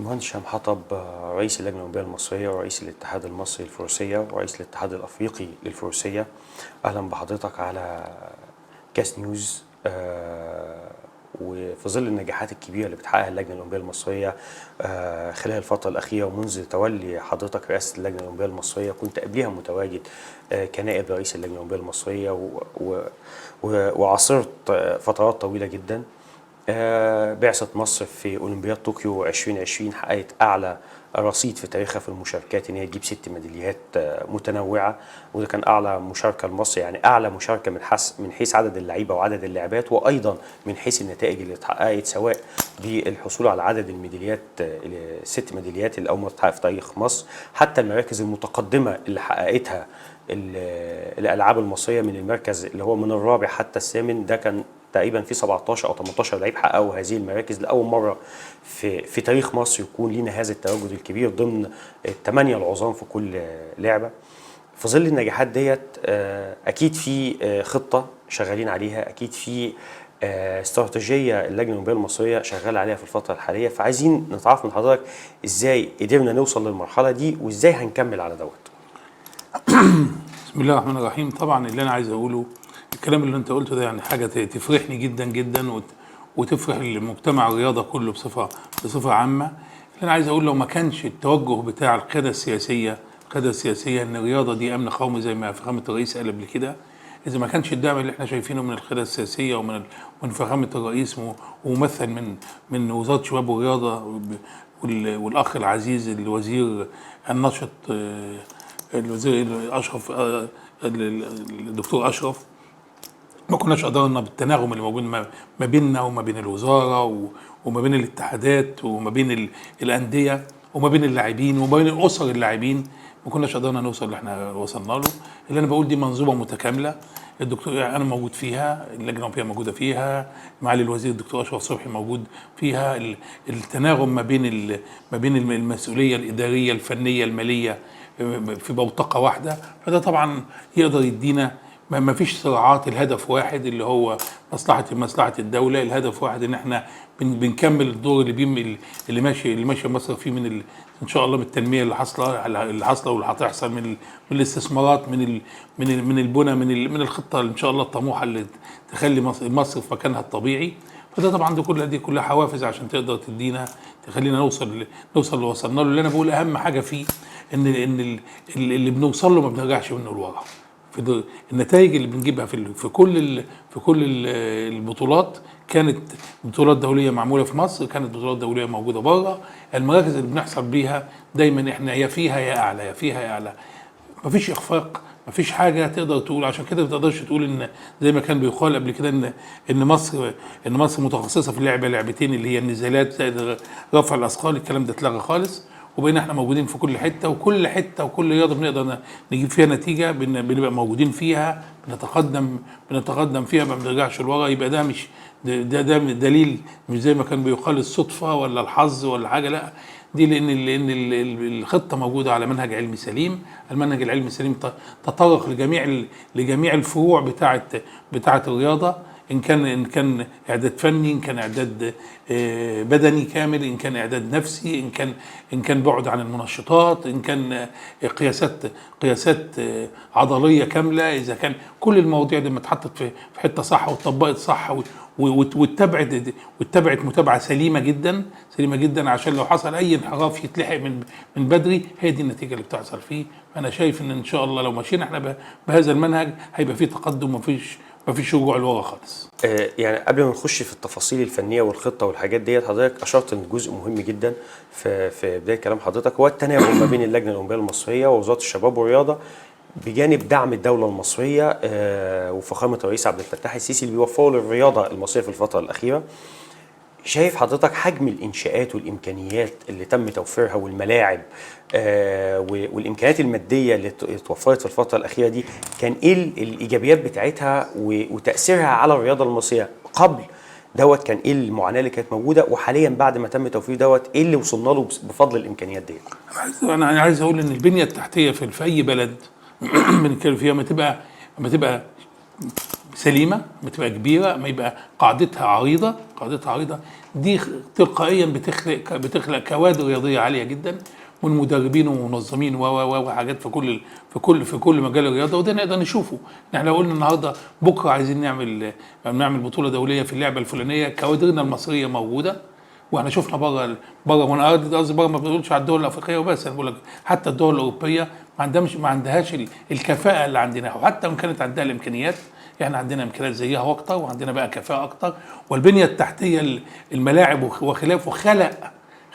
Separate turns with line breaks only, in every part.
المهندس هشام حطب، رئيس اللجنة الأولمبية المصرية ورئيس الاتحاد المصري للفروسية ورئيس الاتحاد الأفريقي للفروسية. أهلا بحضرتك على كاس نيوز. وفي ظل النجاحات الكبيرة اللي بتحققها اللجنة الأولمبية المصرية خلال الفترة الأخيرة ومنذ تولي حضرتك رئاسة اللجنة الأولمبية المصرية، كنت قبلها متواجد كنائب رئيس اللجنة الأولمبية المصرية وعاصرت فترات طويلة جدا. بعثة مصر في أولمبياد طوكيو 2020 حققت أعلى رصيد في تاريخها في المشاركات، إن هي تجيب 6 ميداليات متنوعة، وده كان أعلى مشاركة لمصر، يعني أعلى مشاركة من حيث عدد اللعيبة وعدد اللاعبات، وأيضا من حيث النتائج اللي اتحققت، سواء بالحصول على عدد الميداليات 6 ميداليات اللي أول مرة تتحقق في تاريخ مصر، حتى المراكز المتقدمة اللي حققتها الألعاب المصرية من المركز اللي هو من الرابع حتى الثامن، ده كان تقريبا في 17 او 18 لعيب حققوا هذه المراكز. لاول مره في تاريخ مصر يكون لنا هذا التواجد الكبير ضمن الثمانيه العظام في كل لعبه. في ظل النجاحات ديت اكيد في خطه شغالين عليها، اكيد في استراتيجيه اللجنه الاولمبيه المصريه شغاله عليها في الفتره الحاليه، فعايزين نتعرف من حضرتك ازاي قدرنا نوصل للمرحله دي وازاي هنكمل على دوت.
بسم الله الرحمن الرحيم. طبعا اللي انا عايز اقوله، الكلام اللي انت قلته ده يعني حاجه تفرحني جدا جدا وتفرح المجتمع الرياضه كله بصفه عامه. اللي انا عايز اقول، لو ما كانش التوجه بتاع القياده السياسيه ان الرياضه دي امن قومي زي ما فخامه الرئيس قال قبل كده، اذا ما كانش الدعم اللي احنا شايفينه من القياده السياسيه ومن فخامه الرئيس وممثل من وزاره الشباب والرياضه والاخ العزيز الوزير النشط الوزير اشرف، الدكتور اشرف، ما كناش قدرنا بالتناغم اللي موجود ما بيننا وما بين الوزاره وما بين الاتحادات وما بين الانديه وما بين اللاعبين وما بين اسر اللاعبين، ما كناش قدرنا نوصل اللي احنا وصلنا له. اللي انا بقول دي منظومه متكامله، الدكتور انا موجود فيها، اللجنه الاولمبيه موجوده فيها، معالي الوزير الدكتور اشرف صبحي موجود فيها. التناغم ما بين المسؤوليه الاداريه الفنيه الماليه في بوتقه واحده، فده طبعا يقدر يدينا ما فيش صراعات، الهدف واحد اللي هو مصلحه الدوله، الهدف واحد ان احنا بنكمل الدور اللي ماشي مصر فيه ان شاء الله من التنميه اللي حاصله واللي هتحصل من الاستثمارات، من البنى، من الخطه ان شاء الله الطموحه اللي تخلي مصر في مكانها الطبيعي. فده طبعا دي كلها حوافز عشان تقدر تخلينا نوصل اللي وصلنا له. اللي انا بقول اهم حاجه فيه ان اللي بنوصل له ما بنرجعش منه لورا. في النتائج اللي بنجيبها في كل البطولات، كانت بطولات دوليه معموله في مصر، كانت بطولات دوليه موجوده بره. المراكز اللي بنحصل بيها دايما احنا يا فيها يا اعلى، يا فيها يا اعلى، مفيش اخفاق، مفيش حاجه تقدر تقول. عشان كده ما تقدرش تقول ان زي ما كان بيقال قبل كده ان مصر متخصصه في لعبتين اللي هي النزالات زائد رفع الاثقال. الكلام ده اتلغى خالص، وبقينا احنا موجودين في كل حته وكل رياضه بنقدر نجيب فيها نتيجه، بنبقى موجودين فيها، بنتقدم فيها، ما بنرجعش لورا. يبقى ده مش ده دليل، مش زي ما كان بيقال الصدفه ولا الحظ ولا حاجه، لا، دي لان الخطه موجوده على منهج علمي سليم. المنهج العلمي السليم تطرق لجميع الفروع بتاعه الرياضه، ان كان اعداد فني، ان كان اعداد بدني كامل، ان كان اعداد نفسي، ان كان بعد عن المنشطات، ان كان قياسات عضليه كامله. اذا كان كل المواضيع دي اتحطت في حته صح واتطبقت صح واتبعت متابعه سليمه جدا عشان لو حصل اي انحراف يتلحق من بدري، هي دي النتيجه اللي بتحصل فيه. فانا شايف ان شاء الله لو مشينا احنا بهذا المنهج هيبقى فيه تقدم، مفيش رجوع لورا خالص.
يعني قبل ما نخش في التفاصيل الفنيه والخطه والحاجات ديت، حضرتك اشرت لجزء مهم جدا في بدايه كلام حضرتك، هو التناغم ما بين اللجنه الاولمبيه المصريه ووزاره الشباب والرياضه بجانب دعم الدوله المصريه وفخامه الرئيس عبد الفتاح السيسي اللي بيوفروا للرياضه المصريه في الفتره الاخيره. شايف حضرتك حجم الانشاءات والامكانيات اللي تم توفيرها والملاعب والامكانيات الماديه اللي اتوفرت في الفتره الاخيره دي، كان ايه الايجابيات بتاعتها وتاثيرها على الرياضه المصريه قبل دوت؟ كان ايه المعاناه اللي كانت موجوده، وحاليا بعد ما تم توفير دوت ايه اللي وصلنا له بفضل الامكانيات دي؟
انا عايز اقول ان البنيه التحتيه في اي بلد بنتكلم فيها ما تبقى سليمه، ما تبقى كبيره، ما يبقى قاعدتها عريضه، دي تلقائيا بتخلق كوادر رياضيه عاليه جدا، والمدربين ومنظمين وحاجات في كل مجال الرياضه. وده نقدر نشوفه. احنا لو قلنا النهارده بكره عايزين نعمل بطوله دوليه في اللعبه الفلانيه، كوادرنا المصريه موجوده. واحنا شفنا بره، وانا قصدي بره ما بنقولش على الدول الافريقيه وبس، انا بقول لك حتى الدول الاوروبيه ما عندهاش الكفاءه اللي عندنا، وحتى ان كانت عندها الامكانيات احنا عندنا امكانيات زيها واكتر، وعندنا بقى كفاءه اكتر، والبنيه التحتيه الملاعب وخلافه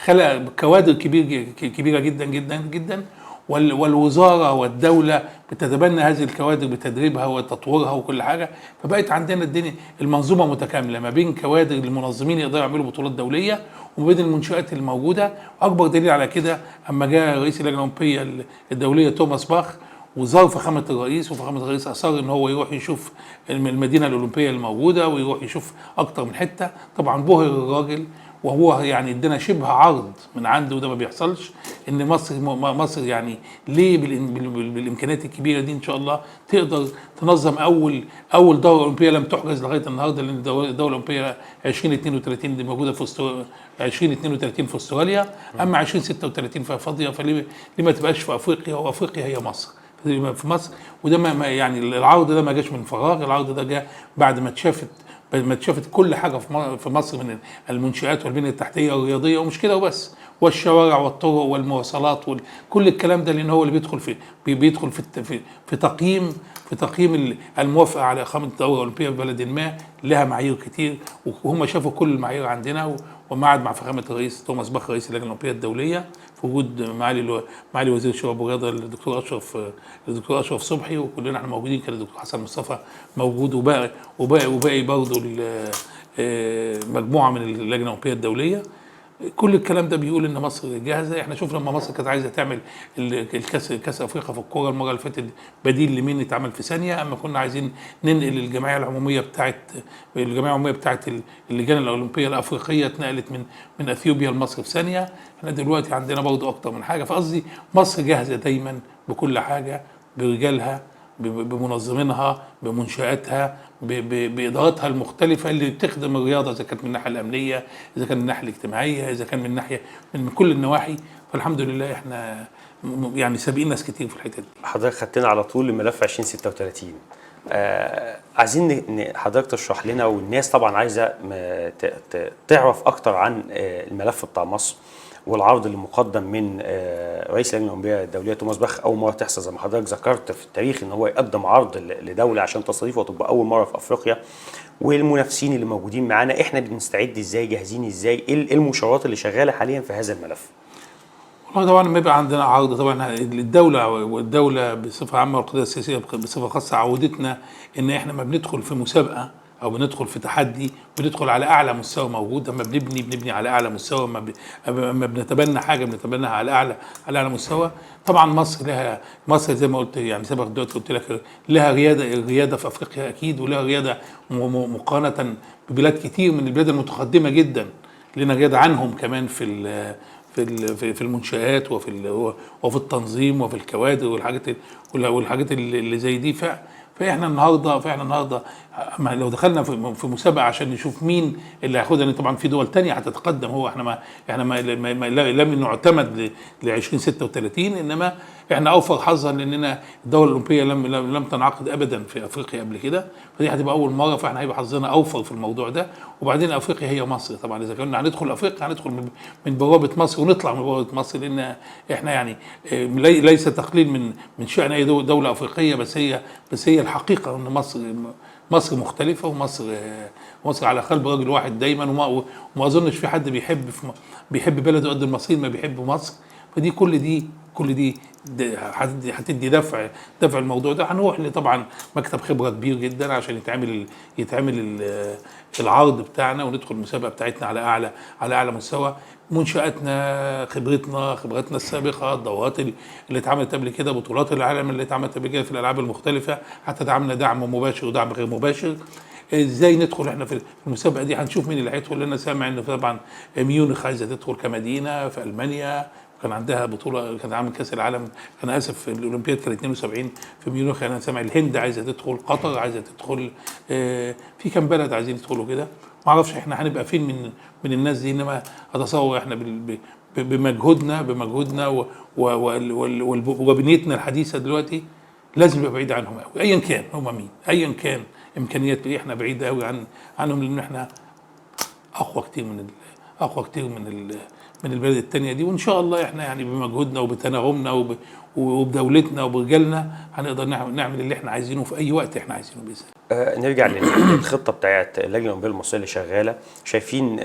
خلق كوادر كبيره جدا جدا جدا. والوزاره والدوله بتتبنى هذه الكوادر بتدريبها وتطويرها وكل حاجه. فبقت عندنا الدنيا المنظومه متكامله ما بين كوادر المنظمين يقدروا يعملوا بطولات دوليه، وما بين المنشات الموجوده. اكبر دليل على كده اما جاء رئيس اللجنه الاولمبيه الدوليه توماس باخ وزار فخامه الرئيس، وفخامه الرئيس اصر ان هو يروح يشوف المدينه الاولمبيه الموجوده ويروح يشوف اكتر من حته. طبعا بهر الراجل، وهو يعني ادينا شبه عرض من عنده، وده ما بيحصلش. ان مصر يعني ليه بالامكانيات الكبيره دي ان شاء الله تقدر تنظم اول دوره اولمبيه لم تحجز لغايه النهارده، لان الدوره الاولمبيه 2032 دي موجوده في 2032 في استراليا، اما 2036 ففاضيه. فليه ما تبقاش في افريقيا؟ وافريقيا هي مصر، في مصر. وده ما يعني العرض ده ما جاش من فراغ، العرض ده جاء بعد ما اتشافت كل حاجه في مصر من المنشآت والبنيه التحتيه الرياضيه، ومش كده وبس، والشوارع والطرق والمواصلات وكل الكلام ده، لان هو اللي بيدخل في تقييم الموافقه على اقامه دوره اولمبيه في بلد ما. لها معايير كتير، وهم شافوا كل المعايير عندنا. ومعد مع فخامه الرئيس توماس باخ رئيس اللجنه الاولمبيه الدوليه في وجود معالي وزير الشباب والرياضه الدكتور اشرف صبحي، وكلنا احنا موجودين. كان الدكتور حسن مصطفى موجود، وباقي برضه مجموعه من اللجنه الاولمبيه الدوليه. كل الكلام ده بيقول ان مصر جاهزه. احنا شفنا لما مصر كانت عايزه تعمل كاس افريقيا في الكوره المره اللي فاتت، بديل لمين يتعمل في ثانيه. اما كنا عايزين ننقل الجمعيه العموميه بتاعت اللجان الاولمبيه الافريقيه، اتنقلت من اثيوبيا لمصر في ثانيه. احنا دلوقتي عندنا برضه اكتر من حاجه. فقصدي مصر جاهزه دايما بكل حاجه، برجالها، بمنظمينها، بمنشآتها، بإداراتها المختلفة اللي بتخدم الرياضة، إذا كانت من الناحية الأمنية، إذا كان من الناحية الاجتماعية، إذا كان من كل النواحي. فالحمد لله إحنا يعني سابقين ناس كتير في الحتة دي.
حضرتك خدتنا على طول لملف 2036. عايزين حضرتك تشرح لنا، والناس طبعا عايزة تعرف أكتر عن الملف بتاع مصر والعرض اللي مقدم من رئيس اللجنه الاولمبيه الدوليه توماس باخ. اول مره تحصل زي ما حضرتك ذكرت في التاريخ ان هو يقدم عرض لدوله عشان تستضيفه، وتبقى اول مره في افريقيا. والمنافسين اللي موجودين معانا احنا بنستعد ازاي، جاهزين ازاي، ايه المشاورات اللي شغاله حاليا في هذا الملف؟
والله طبعا لما يبقى عندنا عرض، طبعا الدوله بصفه عامه والقياده السياسيه بصفه خاصه عودتنا ان احنا ما بندخل في مسابقه او بندخل في تحدي، بندخل على اعلى مستوى موجود. اما بنبني على اعلى مستوى، اما بنتبنى حاجه بنتبناها على اعلى مستوى. طبعا مصر زي ما قلت، يعني سبق دلوقتي قلت لك، لها رياده في افريقيا اكيد، ولها رياده مقارنه ببلاد كتير من البلاد المتقدمه جدا، لنا رياده عنهم كمان في المنشآت وفي التنظيم وفي الكوادر والحاجات اللي زي دي. فاحنا النهارده لو دخلنا في مسابقه عشان نشوف مين اللي هياخدها، لان طبعا في دول تانية هتتقدم. هو احنا لم نعتمد ل 2036، انما احنا اوفر حظا لاننا الدوله الاولمبيه لم تنعقد ابدا في افريقيا قبل كده، فدي هتبقى اول مره. فاحنا هيبقى حظنا اوفر في الموضوع ده. وبعدين افريقيا هي مصر طبعا، اذا كنا هندخل افريقيا هندخل من بوابه مصر ونطلع من بوابه مصر، لان احنا يعني ليس تقليل من شان اي دوله افريقيه، بس هي الحقيقه ان مصر مختلفه، ومصر على قلب رجل واحد دايما. وما اظنش في حد بيحب بلده قد المصريين ما بيحبوا مصر. فدي كل دي هتدي دفع الموضوع ده. هنروح طبعا مكتب خبره كبير جدا عشان يتعمل العرض بتاعنا، وندخل المسابقه بتاعتنا على اعلى مستوى. منشاتنا، خبرتنا السابقه، الدورات اللي اتعملت قبل كده، بطولات العالم اللي اتعملت قبل كده في الالعاب المختلفه، حتى تعملنا دعم مباشر ودعم غير مباشر. ازاي ندخل احنا في المسابقه دي؟ هنشوف مين اللي هيدخل. لنا سامع ان طبعا ميونخ عايزه تدخل كمدينه في المانيا، وكان عندها بطوله، كان عامل كاس العالم، انا اسف الاولمبياد كان 72 في ميونخ. انا سامع الهند عايزه تدخل، قطر عايزه تدخل، في كام بلد عايزين يدخلوا كده. ما اعرفش احنا هنبقى فين من الناس دي، انما اتصور احنا بمجهودنا وبنيتنا الحديثه دلوقتي لازم نبقى بعيد عنهم قوي، ايا كان هم مين، ايا كان امكانيات ايه، احنا بعيد قوي عنهم، لان احنا اقوى كتير من البلد التانية دي. وان شاء الله احنا يعني بمجهودنا وبتناغمنا وبدولتنا وبرجالنا هنقدر نعمل اللي احنا عايزينه في اي وقت احنا عايزينه باذن الله.
نرجع للخطه بتاعت اللجنه الاولمبيه المصريه اللي شغاله. شايفين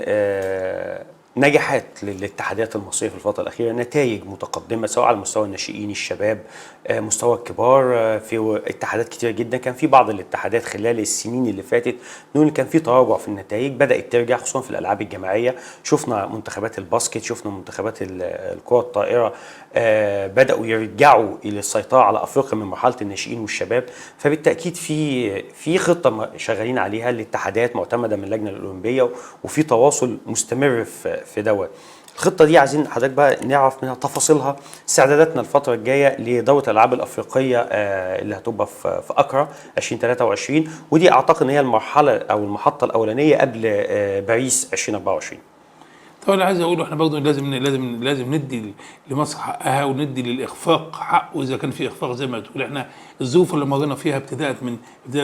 نجاحات للاتحادات المصريه في الفتره الاخيره، نتائج متقدمه سواء على مستوى الناشئين، الشباب، مستوى الكبار. في اتحادات كتيره جدا، كان في بعض الاتحادات خلال السنين اللي فاتت نقول كان في تراجع في النتائج، بدات ترجع خصوصا في الالعاب الجماعيه. شفنا منتخبات الباسكت، شفنا منتخبات الكره الطائره بداوا يرجعوا الى السيطره على افريقيا من مرحله الناشئين والشباب. فبالتاكيد في خطه شغالين عليها الاتحادات معتمده من اللجنه الاولمبيه، وفي تواصل مستمر في دوت. الخطه دي عايزين حضرتك بقى نعرف منها تفاصيلها، استعداداتنا الفتره الجايه لدوره الالعاب الافريقيه اللي هتبقى في اكرا 2023، ودي اعتقد ان هي المرحله او المحطه الاولانيه قبل باريس 2024.
طبعا اللي عايز اقوله احنا برضه لازم ندي لمصر حقها، وندي للاخفاق حقه اذا كان في اخفاق زي ما تقول. احنا الظروف اللي مرينا فيها ابتداء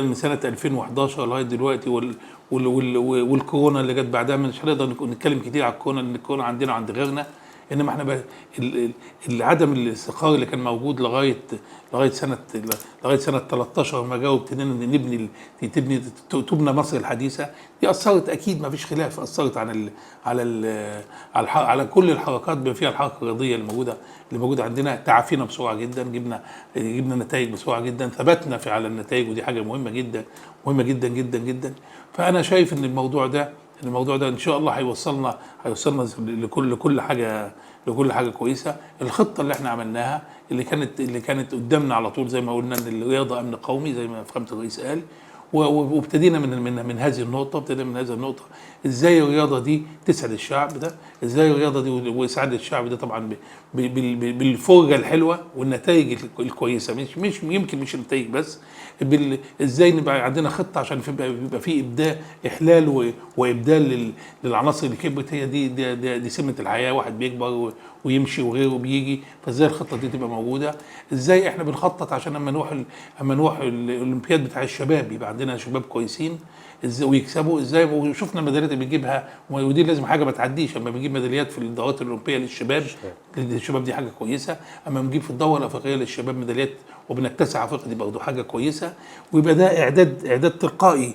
من سنه 2011 لغايه دلوقتي، والكورونا اللي جت بعدها، مش هنقدر نتكلم كتير على الكورونا لان الكورونا عندنا وعند غيرنا، انما احنا عدم الاستقرار اللي كان موجود لغايه سنه 13 لما جاوا ابتدينا تبنى مصر الحديثه. دي اثرت اكيد، ما فيش خلاف، اثرت على كل الحركات بما فيها الحركه الرياضيه اللي موجوده عندنا. تعافينا بسرعه جدا، جبنا نتائج بسرعه جدا، ثبتنا على النتائج، ودي حاجه مهمه جدا جدا جدا. فانا شايف ان الموضوع ده ان شاء الله هيوصلنا لكل حاجه كويسه. الخطه اللي احنا عملناها اللي كانت قدامنا على طول، زي ما قلنا ان الرياضه امن قومي زي ما فخامه الرئيس قال، وابتدينا من هذه النقطه، ازاي الرياضه دي تسعد الشعب ده، ازاي الرياضه دي واسعاد الشعب ده طبعا بالفرجه الحلوه والنتائج الكويسه، مش يمكن مش النتائج بس، ازاي نبقى عندنا خطه عشان يبقى في احلال وابدال للعناصر اللي كبرت. هي دي سمه الحياه، واحد بيكبر ويمشي وغيره بيجي، فازاي الخطه دي تبقى موجوده، ازاي احنا بنخطط عشان اما نروح الاولمبياد بتاع الشباب يبقى عندنا شباب كويسين ازاي ويكسبوا ازاي. وشفنا الميداليات اللي بنجيبها، ودي لازم حاجه ما تعديش. اما بنجيب ميداليات في الدورات الاولمبيه للشباب دي حاجه كويسه، اما بنجيب في الدوره الافريقيه للشباب ميداليات وبنكتسح افريقيا دي برضه حاجه كويسه. ويبقى ده اعداد تلقائي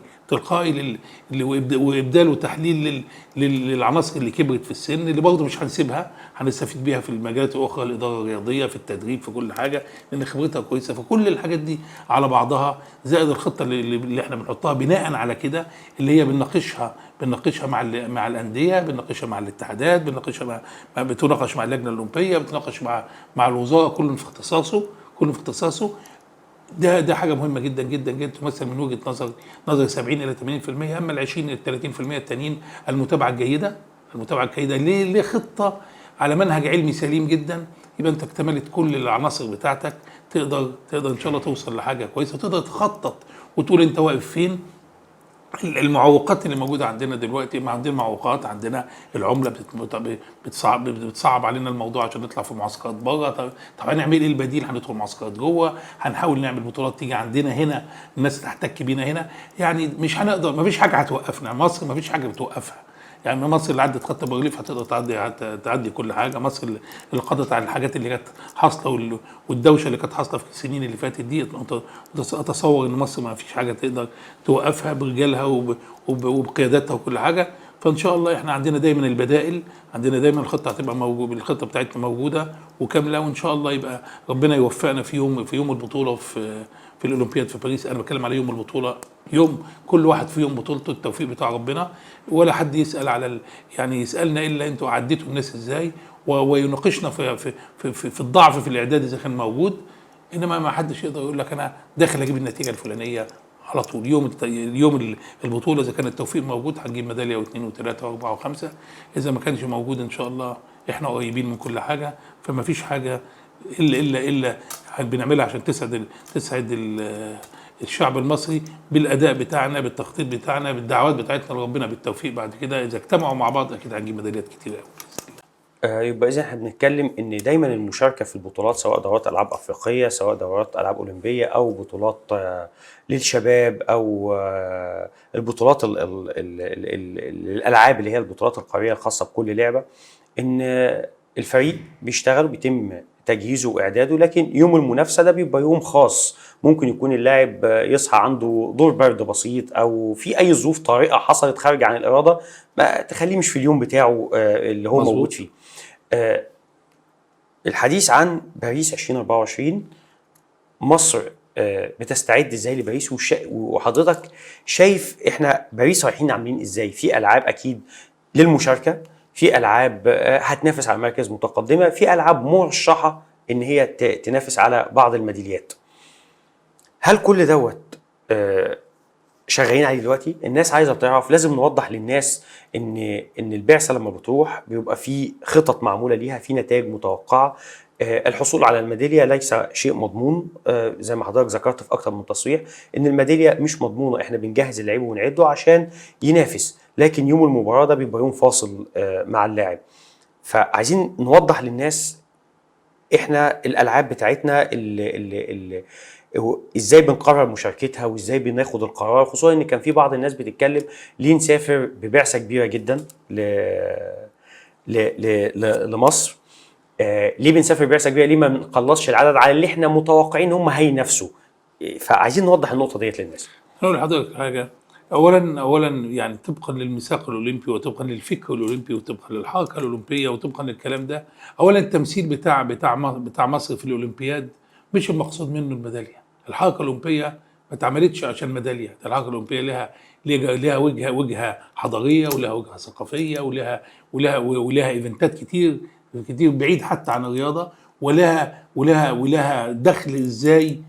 وابدال وتحليل للعناصر اللي كبرت في السن، اللي برضه مش هنسيبها، هنستفيد بيها في المجالات الاخرى، الاداره الرياضيه، في التدريب، في كل حاجه، لان خبرتها كويسه. فكل الحاجات دي على بعضها زائد الخطه اللي احنا بنحطها بناء على كده، اللي هي بنناقشها مع الانديه، بنناقشها مع الاتحادات، بتناقش مع اللجنه الاولمبيه، بتناقش مع الوزاره، كل في اختصاصه. ده حاجه مهمه جدا جدا جدا، تمثل من وجهه نظر 70 الى 80%. اما ال 20 الى 30% التانيين المتابعه الجيده ليه خطه على منهج علمي سليم جدا، يبقى انت اكتملت كل العناصر بتاعتك، تقدر ان شاء الله توصل لحاجه كويسه، وتقدر تخطط وتقول انت واقف فين. المعوقات اللي موجوده عندنا دلوقتي، ما عندنا معوقات، عندنا العمله بتصعب علينا الموضوع عشان نطلع في معسكرات بره. طب هنعمل ايه البديل؟ هندخل معسكرات جوه، هنحاول نعمل بطولات تيجي عندنا هنا، الناس تحتك بينا هنا. يعني مش هنقدر، ما فيش حاجه هتوقفنا. مصر ما فيش حاجه بتوقفها. يعني مصر اللي عدت خط بارليف هتقدر تعدي كل حاجه. مصر اللي قضت على الحاجات اللي كانت حاصله والدوشه اللي كانت حاصله في السنين اللي فاتت دي، اتصور ان مصر ما فيش حاجه تقدر توقفها برجالها وبقياداتها وكل حاجه. فان شاء الله احنا عندنا دايما البدائل، عندنا دايما الخطه هتبقى موجوده، الخطه بتاعتنا موجوده وكامله، وان شاء الله يبقى ربنا يوفقنا في يوم البطوله في الاولمبياد في باريس. انا بتكلم على يوم البطوله، يوم كل واحد في يوم بطولته، التوفيق بتاع ربنا، ولا حد يسال يعني يسالنا الا انتوا عديتوا الناس ازاي، ويناقشنا في الضعف في الاعداد اذا كان موجود. انما ما حدش يقدر يقول لك انا داخل اجيب النتيجه الفلانيه على طول. البطوله اذا كان التوفيق موجود هنجيب ميداليه واثنين وثلاثه واربعه وخمسه، اذا ما كانش موجود ان شاء الله احنا قريبين من كل حاجه. فما فيش حاجه الا بنعملها عشان تسعد الشعب المصري بالاداء بتاعنا، بالتخطيط بتاعنا، بالدعوات بتاعتنا لربنا بالتوفيق. بعد كده اذا اجتمعوا مع بعض اكيد هنجيب ميداليات كتير قوي.
يبقى إذا احنا بنتكلم إن دايما المشاركة في البطولات، سواء دورات ألعاب أفريقية، سواء دورات ألعاب أولمبية، أو بطولات للشباب، أو البطولات الألعاب اللي هي البطولات القارية الخاصة بكل لعبة، إن الفريق بيشتغل بيتم تجهيزه وإعداده، لكن يوم المنافسة ده بيبقى يوم خاص. ممكن يكون اللاعب يصحى عنده دور برد بسيط، أو في أي ظروف طارئة حصلت خارج عن الإرادة ما تخليه مش في اليوم بتاعه اللي هو موجود فيه. الحديث عن باريس 2024، مصر بتستعد ازاي لباريس؟ وحضرتك شايف احنا باريس رايحين عاملين ازاي؟ في العاب اكيد للمشاركه، في العاب هتنافس على مركز متقدمه، في العاب مرشحه ان هي تنافس على بعض الميداليات. هل كل دوت شغالين عليه دلوقتي؟ الناس عايزه تعرف. لازم نوضح للناس ان البعثه لما بتروح بيبقى في خطط معموله ليها، في نتائج متوقعه. الحصول على الميداليه ليس شيء مضمون، زي ما حضرتك ذكرت في اكتر من تصريح ان الميداليه مش مضمونه. احنا بنجهز اللعيب ونعده عشان ينافس، لكن يوم المباراه ده بيبقى يوم فاصل مع اللاعب. فعايزين نوضح للناس احنا الالعاب بتاعتنا اللي ازاي بنقرر مشاركتها، وازاي بناخد القرار، خصوصا ان كان في بعض الناس بتتكلم ليه نسافر ببعثه كبيره جدا لمصر. ليه بنسافر بعثه كبيره؟ ليه ما بنقلصش العدد على اللي احنا متوقعين هم هينافسوا؟ فعايزين نوضح النقطه ديت للناس.
اقول لحضرتك حاجه. اولا يعني طبقا للميثاق الاولمبي، وطبقا للفكر الاولمبي، وطبقا للحركه الاولمبيه، وطبقا للكلام ده، اولا التمثيل بتاع مصر في الاولمبياد مش المقصود منه الميداليه. الحركه الاولمبيه ما اتعملتش عشان ميداليه. الحركه الاولمبيه لها وجهه حضاريه، ولها وجهه ثقافيه، ولها ايفنتات كتير بعيد حتى عن الرياضه، ولها دخل ازاي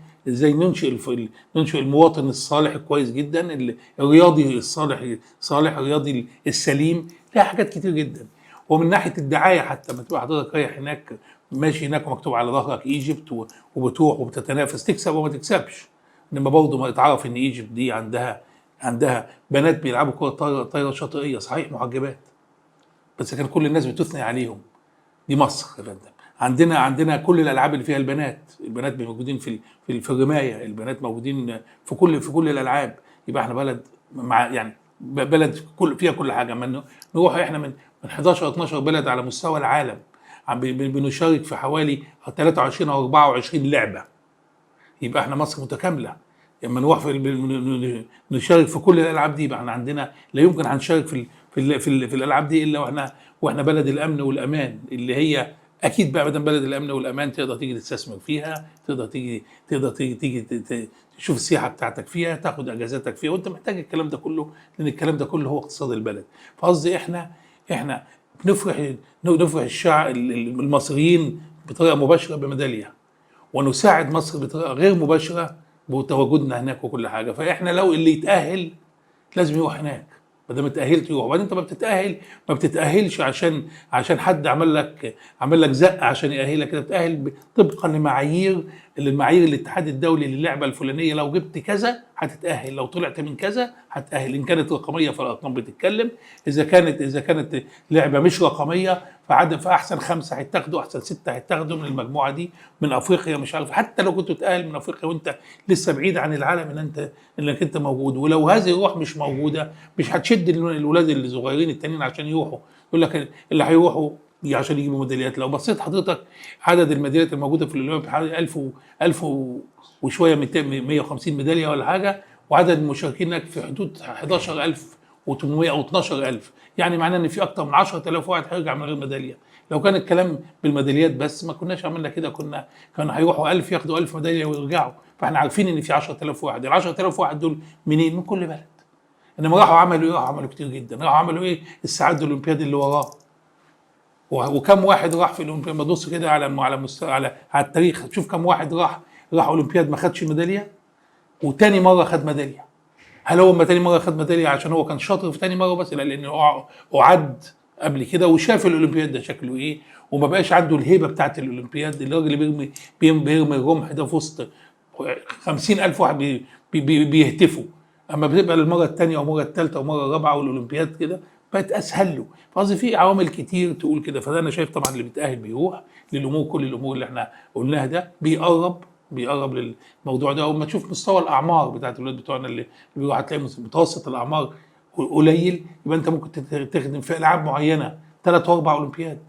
ننشئ المواطن الصالح الكويس جدا، الرياضي الصالح الرياضي السليم. لها حاجات كتير جدا. ومن ناحيه الدعايه حتى، ما تبقى حضرتك رايح هناك ماشي هناك ومكتوب على ظهرك ايجيبت وبتروح وبتتنافس تكسب وما تكسبش، انما برضه ما تعرف ان ايجيبت دي عندها بنات بيلعبوا كره طايره شاطئيه، صحيح محجبات، بس كان كل الناس بتثني عليهم. دي مصر يا فندم. عندنا كل الالعاب اللي فيها البنات موجودين في الرمايه، البنات موجودين في كل الالعاب. يبقى احنا بلد بلد فيها كل حاجه. نروح احنا من 11 او 12 بلد على مستوى العالم، بنشارك في حوالي 23 او 24 لعبه. يبقى احنا مصر متكامله. لما نروح نشارك في كل الالعاب دي، يبقى احنا عندنا لا يمكن هنشارك في الالعاب دي الا واحنا بلد الامن والامان، اللي هي اكيد بقى بدل بلد الامن والامان تقدر تيجي تستثمر فيها، تقدر تيجي تشوف السياحه بتاعتك فيها، تاخد اجازاتك فيها، وانت محتاج الكلام ده كله، لان الكلام ده كله هو اقتصاد البلد. فقصدي احنا نفرح الشعب المصريين بطريقه مباشره بميداليه، ونساعد مصر بطريقه غير مباشره بتواجدنا هناك وكل حاجه. فاحنا لو اللي يتاهل لازم يروح هناك، ما دام اتاهلت يروح. وبعدين انت ما بتتاهلش عشان حد عمل لك زق عشان يأهلك. كده بتتاهل طبقا لمعايير الاتحاد الدولي للعبه الفلانيه. لو جبت كذا هتتاهل، لو طلعت من كذا هتتاهل. ان كانت رقميه فالارقام بتتكلم، اذا كانت لعبه مش رقميه فاحسن 5 هيتاخدوا، احسن 6 هيتاخدوا من المجموعه دي من افريقيا. مش عارف، حتى لو كنت تتاهل من افريقيا وانت لسه بعيد عن العالم انك انت موجود. ولو هذه الروح مش موجوده، مش هتشد الولاد الصغيرين التانيين عشان يروحوا. يقول لك اللي هيروحوا عشان يجيبوا ميداليات. لو بصيت حضرتك عدد الميداليات الموجوده في الاولمبياد حوالي 1000 وشويه، 150 ميداليه ولا حاجه، وعدد المشاركين هناك في حدود 11800 او 12000. يعني معناه ان في اكتر من 10000 واحد هيرجع من غير ميداليه. لو كان الكلام بالميداليات بس ما كناش عملنا كده، كانوا هيروحوا 1000 ياخدوا 1000 ميداليه ويرجعوا. فاحنا عارفين ان في 10000 واحد. ال 10000 واحد دول منين؟ من كل بلد. انما راحوا عملوا كتير جدا. راحوا عملوا ايه؟ السعاد الاولمبياد اللي وراه. وكم واحد راح في الاولمبياد؟ ما تبص كده على التاريخ، تشوف كم واحد راح اولمبياد ما خدش ميداليه، وتاني مره خد ميداليه. هل هو تاني مره خد ميداليه عشان هو كان شاطر في تاني مره بس؟ لا، لانه اعد قبل كده وشاف الاولمبياد ده شكله ايه، وما بقاش عنده الهيبه بتاعت الاولمبياد. الراجل اللي بيرمي الرمح ده في وسط 50,000 واحد بيهتفوا، اما بتبقى المره الثانيه ومره الثالثه ومره الرابعه والاولمبياد كده بقت اسهل له. فقصدي في عوامل كتير تقول كده. فده انا شايف طبعا اللي بيتاهل بيروح للامور، كل الامور اللي احنا قلناها ده بيقرب للموضوع ده. اول ما تشوف مستوى الاعمار بتاعت الولاد بتوعنا اللي بيروح، هتلاقي متوسط الاعمار قليل، يبقى انت ممكن تخدم في العاب معينه 3 و4 اولمبياد.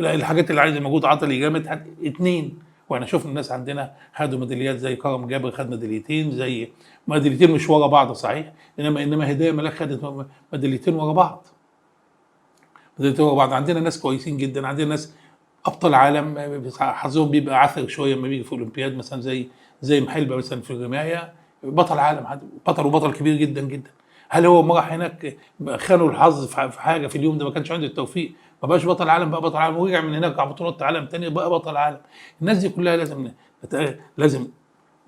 الحاجات اللي عايزه مجهود عضلي جامد 2. واحنا شفنا الناس عندنا خدوا ميداليات، زي كرم جابر خد ميداليتين، زي ميداليتين مش ورا بعض صحيح، انما هدايا ملاك خدت ميداليتين ورا بعض. ميداليتين ورا بعض. عندنا ناس كويسين جدا، عندنا ناس ابطال عالم حظهم بيبقى عثر شويه لما بيجي في اولمبياد، مثلا زي محلبه مثلا في الرمايه، بطل عالم، بطل كبير جدا جدا. هل هو ما راح هناك خانوا الحظ في حاجه في اليوم ده، ما كانش عنده التوفيق، ما بقاش بطل عالم، بقى بطل عالم ورجع من هناك على بطولات عالم تانية بقى بطل عالم. الناس دي كلها لازم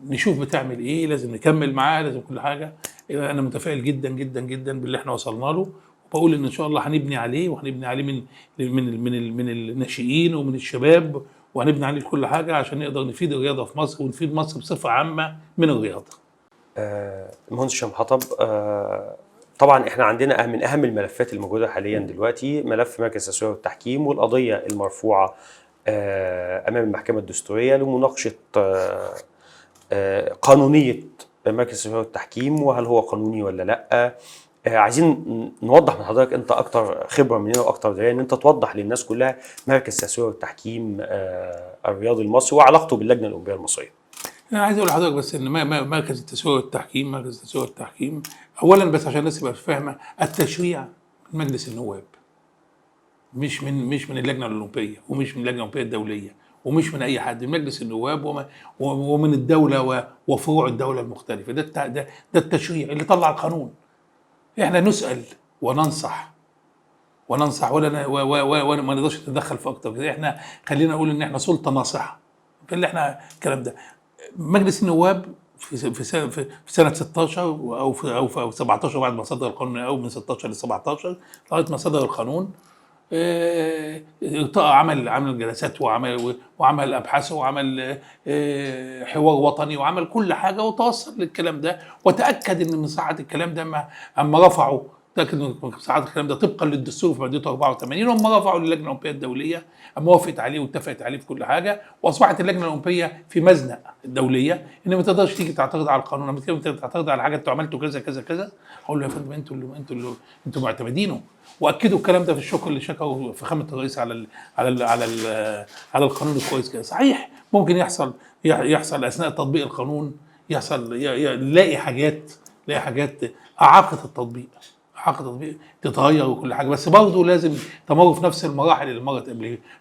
نشوف بتعمل ايه، لازم نكمل معاها، لازم كل حاجه. انا متفائل جدا جدا جدا باللي احنا وصلنا له، وبقول ان شاء الله هنبني عليه، وهنبني عليه من الناشئين ومن الشباب، وهنبني عليه كل حاجه عشان نقدر نفيد الرياضه في مصر ونفيد مصر بصفه عامه من الرياضه.
المهندس هشام حطب، طبعا احنا عندنا من اهم الملفات الموجوده حاليا دلوقتي ملف مركز التسويه والتحكيم، والقضيه المرفوعه امام المحكمه الدستوريه لمناقشه قانونيه مركز التسويه والتحكيم، وهل هو قانوني ولا لا. عايزين نوضح من حضرتك، انت اكتر خبره مننا واكتر درايه، ان انت توضح للناس كلها مركز التسويه والتحكيم الرياضي المصري وعلاقته باللجنه الاولمبيه المصريه.
انا عايز اقول لحضرتك بس ان مركز التسويه والتحكيم اولا، بس عشان الناس تبقى فاهمه، التشريع من مجلس النواب، مش من اللجنه الاولمبيه، ومش من اللجنه الاولمبيه الدوليه، ومش من اي حد، من مجلس النواب ومن الدوله وفروع الدوله المختلفه. ده التشريع اللي طلع القانون. احنا نسال وننصح ولا ما نقدرش نتدخل في اكتر كده. احنا خلينا نقول ان احنا سلطه ناصحه في اللي احنا الكلام ده. مجلس النواب في سنه 16 او 17 بعد ما صدر القانون، او من 16 ل 17 لغايه ما صدر القانون، عمل جلسات وعمل ابحاث وعمل حوار وطني وعمل كل حاجه، وتوصل للكلام ده، وتاكد ان من صحه الكلام ده. اما رفعوا تاكد ان من صحه الكلام ده طبقا للدستور في مادته 84، وهم رفعوا للجنه الاولمبيه الدوليه، اما وافقت عليه واتفقت عليه في كل حاجه، واصبحت اللجنه الاولمبيه في مزنق الدوليه ان ما تقدرش تيجي تعترض على القانون. لما تيجي تعترض على حاجه انتوا عملتوا كذا كذا كذا، اقول له يا فندم انتوا معتمدينه. واكدوا الكلام ده في الشكر اللي شكروا فخامه الرئيس على القانون الكويس كده. صحيح ممكن يحصل اثناء تطبيق القانون، نلاقي حاجات اعاقه التطبيق تتغير وكل حاجه، بس برضه لازم تمر في نفس المراحل اللي مرت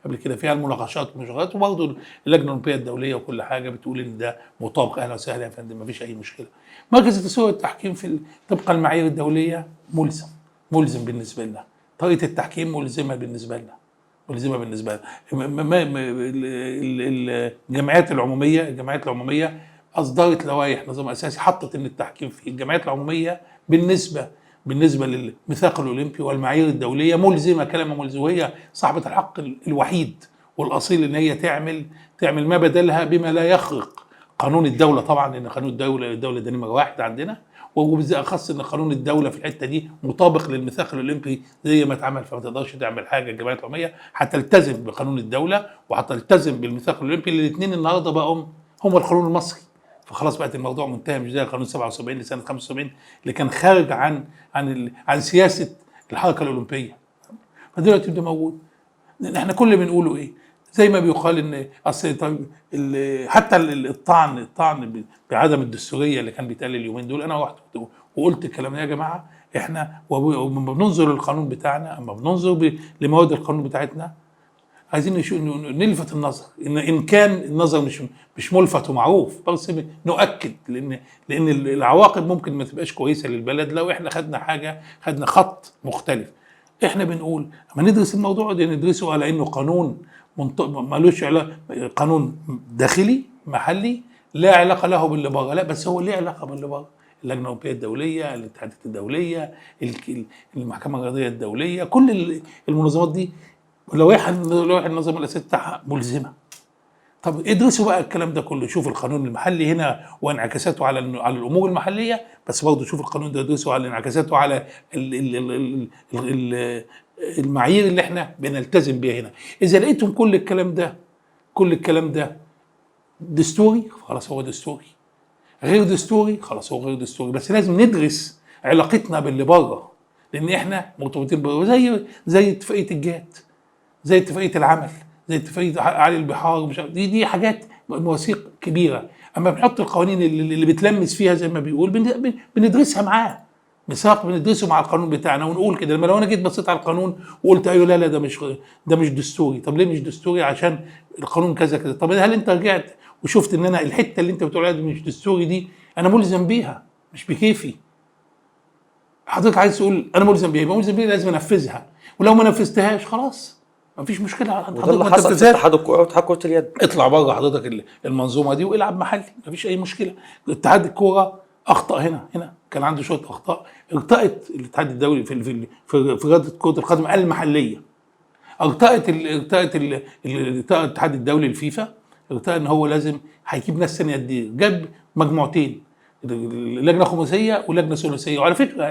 قبل كده، فيها المناقشات والمشاورات، وبرضه اللجنه الاولمبيه الدوليه وكل حاجه بتقول ان ده مطابق. اهلا وسهلا يا فندم، ما فيش اي مشكله. مركز التسويه والتحكيم طبقا المعايير الدوليه ملزم بالنسبه لنا. طريقه التحكيم ملزمه بالنسبه لنا. الجمعيات العموميه اصدرت لوائح نظام اساسي حطت ان التحكيم في الجمعيات العموميه بالنسبه للميثاق الاولمبي والمعايير الدوليه ملزمه، كلمه ملزمه، وهي صاحبه الحق الوحيد والاصيل ان هي تعمل ما بدلها بما لا يخرق قانون الدوله. طبعا لان قانون الدوله ده نمره واحد عندنا، وبالاخص ان قانون الدوله في الحته دي مطابق للميثاق الاولمبي زي ما اتعمل. فما تقدرش تعمل حاجه الجمعيات العموميه، هتلتزم بقانون الدوله وهتلتزم بالميثاق الاولمبي. الاثنين النهارده بقوا هم القانون المصري، فخلاص بقت الموضوع منتهي. مش زي قانون 77 لسنه 75 اللي كان خارج عن سياسه الحركه الاولمبيه. فدلوقتي ده موجود. احنا كل اللي بنقوله ايه؟ زي ما بيقال ان اصل حتى الطعن بعدم الدستوريه اللي كان بيتقال اليومين دول، انا رحت وقلت الكلام ده يا جماعه، احنا لما بننظر للقانون بتاعنا، اما بننظر لمواد القانون بتاعتنا، عايزين نلفت النظر ان كان النظر مش ملفت ومعروف، بس نؤكد لان العواقب ممكن ما تبقاش كويسه للبلد لو احنا خدنا خط مختلف. احنا بنقول اما ندرس الموضوع ده ندرسه على انه قانون مالوش علاقه، قانون داخلي محلي لا علاقه له باللي بره، لا بس هو ليه علاقه باللي بره. اللجنه الاولمبيه الدوليه، الاتحادات الدوليه، المحكمه الرياضيه الدوليه، كل المنظمات دي لوائح النظام الاساسي بتاعها ملزمه. طب ادرسوا بقى الكلام ده كله، شوف القانون المحلي هنا وانعكاساته على الامور المحليه، بس برضه شوف القانون ده ادرسوا على انعكاساته على المعايير اللي احنا بنلتزم بيها هنا. اذا لقيتم كل الكلام ده دستوري، خلاص هو دستوري. غير دستوري، خلاص هو غير دستوري. بس لازم ندرس علاقتنا باللي بره، لان احنا مرتبطين بره، زي اتفاقيه الجات، زي اتفاقيه العمل، زي اتفاقيه اعالي البحار، مش دي حاجات مواثيق كبيره. اما بنحط القوانين اللي بتلمس فيها زي ما بيقول بندرسها معاه، ميثاق بندرسه مع القانون بتاعنا ونقول كده. لما لو انا جيت بصيت على القانون وقلت ايوه لا ده مش دستوري، طب ليه مش دستوري؟ عشان القانون كذا كذا. طب هل انت رجعت وشفت ان انا الحته اللي انت بتقول عليها دي مش دستوري، دي انا ملزم بيها مش بكيفي؟ حضرتك عايز تقول انا ملزم بيها، يبقى ملزم بيها لازم انفذها، ولو ما نفذتهاش خلاص مفيش مشكله.
وده اللي حصل في اتحاد الكوره واتحاد كره اليد.
اطلع بره حضرتك المنظومه دي والعب محلي، مفيش اي مشكله. اتحاد الكوره اخطا هنا كان عنده شويه اخطاء، ارتأت الاتحاد الدولي في رياضه كره القدم المحليه، ارتأت الاتحاد الدولي الفيفا، ارتأى ان هو لازم هيجيب ناس ثانيه تدير، جاب مجموعتين، لجنه خماسيه ولجنه ثلاثيه. وعلى فكره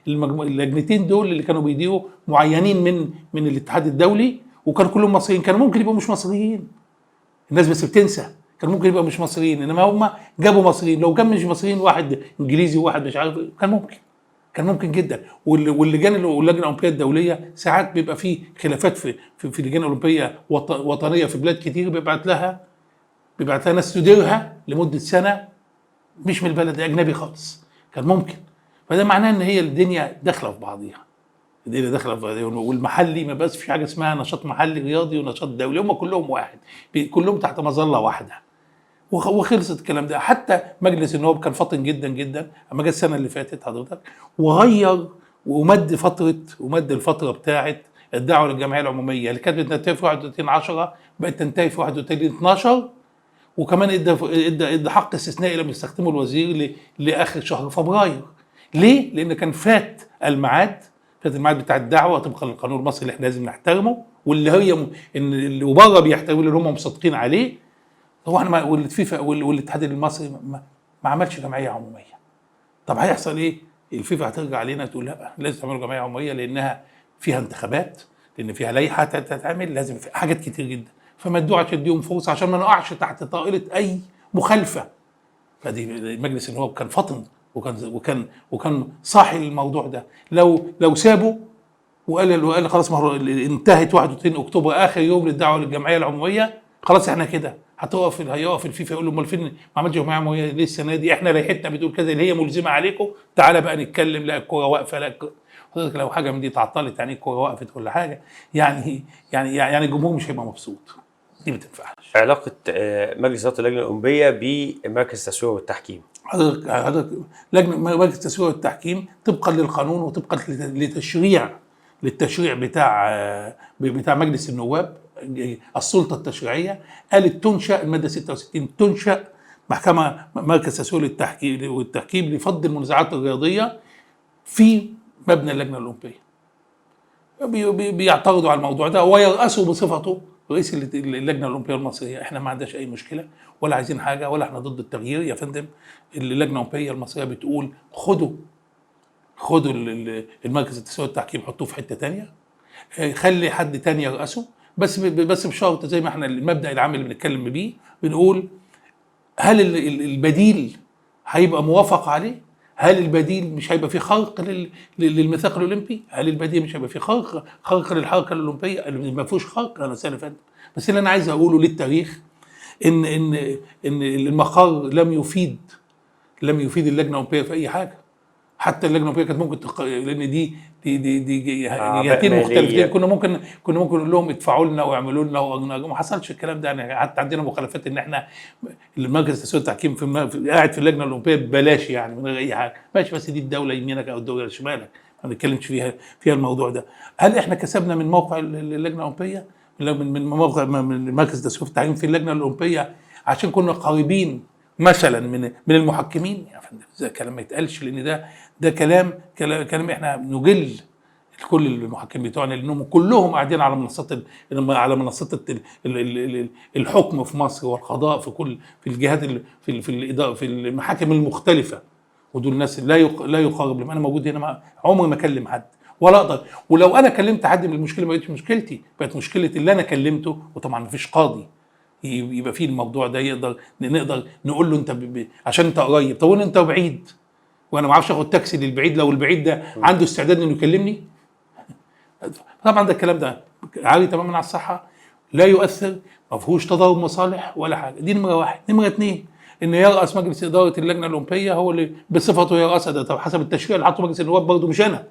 اللجنتين دول اللي كانوا بيديروا معينين من الاتحاد الدولي، وكانوا كلهم مصريين. كانوا ممكن يبقوا مش مصريين، الناس بس بتنسى، كان ممكن يبقى مش مصريين، انما هم جابوا مصريين. لو كان مش مصريين، واحد انجليزي وواحد مش عارف، كان ممكن جدا. واللجان واللجنه الاولمبيه الدوليه ساعات بيبقى في خلافات في لجان اولمبيه وطنيه في بلاد كتير، بيبعت لها ناس تديرها لمده سنه مش من البلد، اجنبي خالص، كان ممكن. فده معناه ان هي الدنيا داخله في بعضيها، والمحلي ما بقاش في حاجه اسمها نشاط محلي رياضي ونشاط دولي، هم كلهم واحد، كلهم تحت مظله واحده. وخلصت الكلام ده. حتى مجلس النواب كان فاطن جدا جدا اما جه السنه اللي فاتت حضرتك، وغير ومد الفتره بتاعه الدعوه للجمعيه العموميه اللي كانت بتنتهي في 31/10 بقت تنتهي في 31/12. وكمان ادى حق استثنائي لم يستخدمه الوزير لاخر شهر فبراير. ليه؟ لان كان فات الميعاد بتاع الدعوه طبقا للقانون المصري اللي احنا لازم نحترمه، واللي هي اللي وبره بيحترموا اللي هم مصدقين عليه. هو احنا والفيفا والاتحاد المصري ما عملش جمعيه عموميه. طب هيحصل ايه؟ الفيفا هترجع علينا تقول لا لازم تعملوا جمعيه عموميه لانها فيها انتخابات، لان فيها لائحه تتعمل، لازم في حاجات كتير جدا. فما ادوش اديهم فرصه عشان ما نقعش تحت طائله اي مخالفه. فدي مجلس النواب كان فطن وكان صاحي للموضوع ده. لو سابوا وقال خلاص انتهت 31 اكتوبر اخر يوم للدعوه للجمعيه العموميه، خلاص احنا كده هيقف الفيفا يقول له امال فين ما عملتش جمعيه عموميه ليه السنه دي؟ احنا لائحتنا بتقول كذا اللي هي ملزمه عليكم، تعالى بقى نتكلم. لا الكوره واقفه، لا حضرتك لو حاجه من دي اتعطلت يعني الكوره وقفت ولا حاجه، يعني الجمهور مش هيبقى مبسوط. دي ما تنفعش.
علاقه مجلس اداره اللجنه الاولمبيه بمركز التسويه والتحكيم.
حضرتك مركز التسويه والتحكيم طبقا للقانون وطبقا للتشريع بتاع مجلس النواب، السلطه التشريعيه قالت تنشا الماده 66 تنشا محكمه مركز تسويه والتحكيم لفض المنازعات الرياضيه في مبنى اللجنه الاولمبيه. بيعترضوا على الموضوع ده ويرأسوا بصفته رئيس اللجنه الاولمبيه المصريه. احنا ما عندناش اي مشكله ولا عايزين حاجه ولا احنا ضد التغيير يا فندم. اللجنه الاولمبيه المصريه بتقول خدوا المركز التسويه والتحكيم حطوه في حته ثانيه، خلي حد ثاني يرأسه، بس بشرط زي ما احنا المبدأ العام اللي بنتكلم بيه بنقول هل البديل هيبقى موافق عليه؟ هل البديل مش هيبقى فيه خرق للميثاق الاولمبي؟ هل البديل مش هيبقى فيه خرق للحركه الاولمبيه؟ اللي ما فيهوش خرق انا سنه فاتت. بس اللي انا عايز اقوله للتاريخ ان المقر لم يفيد اللجنه الاولمبيه في اي حاجه. حتى اللجنه الاولمبيه كانت ممكن لان دي جهتين مختلفتين، كنا ممكن نقول لهم ادفعوا لنا واعملوا لنا ما حصلش الكلام ده. يعني حتى عندنا مخالفات ان احنا المركز التسويه والتحكيم قاعد في اللجنه الاولمبيه ببلاش يعني من غير اي حاجه ماشي، بس دي الدوله يمينك او الدوله شمالك، ما بنتكلمش فيها الموضوع ده. هل احنا كسبنا من موقع اللجنه الاولمبيه من موقع من مركز التسويه والتحكيم في اللجنه الاولمبيه عشان كنا قريبين مثلا من المحكمين يا فندم، ده كلام ما يتقالش، لان ده كلام احنا نجل كل المحكمين بتوعنا، لانهم كلهم قاعدين على منصات الحكم في مصر والقضاء في الجهات في المحاكم المختلفه، ودول الناس لا يقارب. لما انا موجود هنا عمري ما اكلم حد ولا اقدر، ولو انا كلمت حد من المشكله ما بقتش مشكلتي، بقت مشكله اللي انا كلمته، وطبعا ما فيش قاضي يبقى فيه الموضوع ده نقدر نقول له انت عشان انت قريب، طب انت بعيد وانا ما اعرفش اخد تاكسي للبعيد لو البعيد ده عنده استعداد انه يكلمني. طبعا ده الكلام ده عالي تماما على الصحه، لا يؤثر، ما فيهوش تضارب مصالح ولا حاجه. دي نمره واحد. نمره اتنين، ان يرأس مجلس اداره اللجنه الاولمبيه هو اللي بصفته يرأسها، ده طب حسب التشريع اللي حطه مجلس النواب برضه مش انا.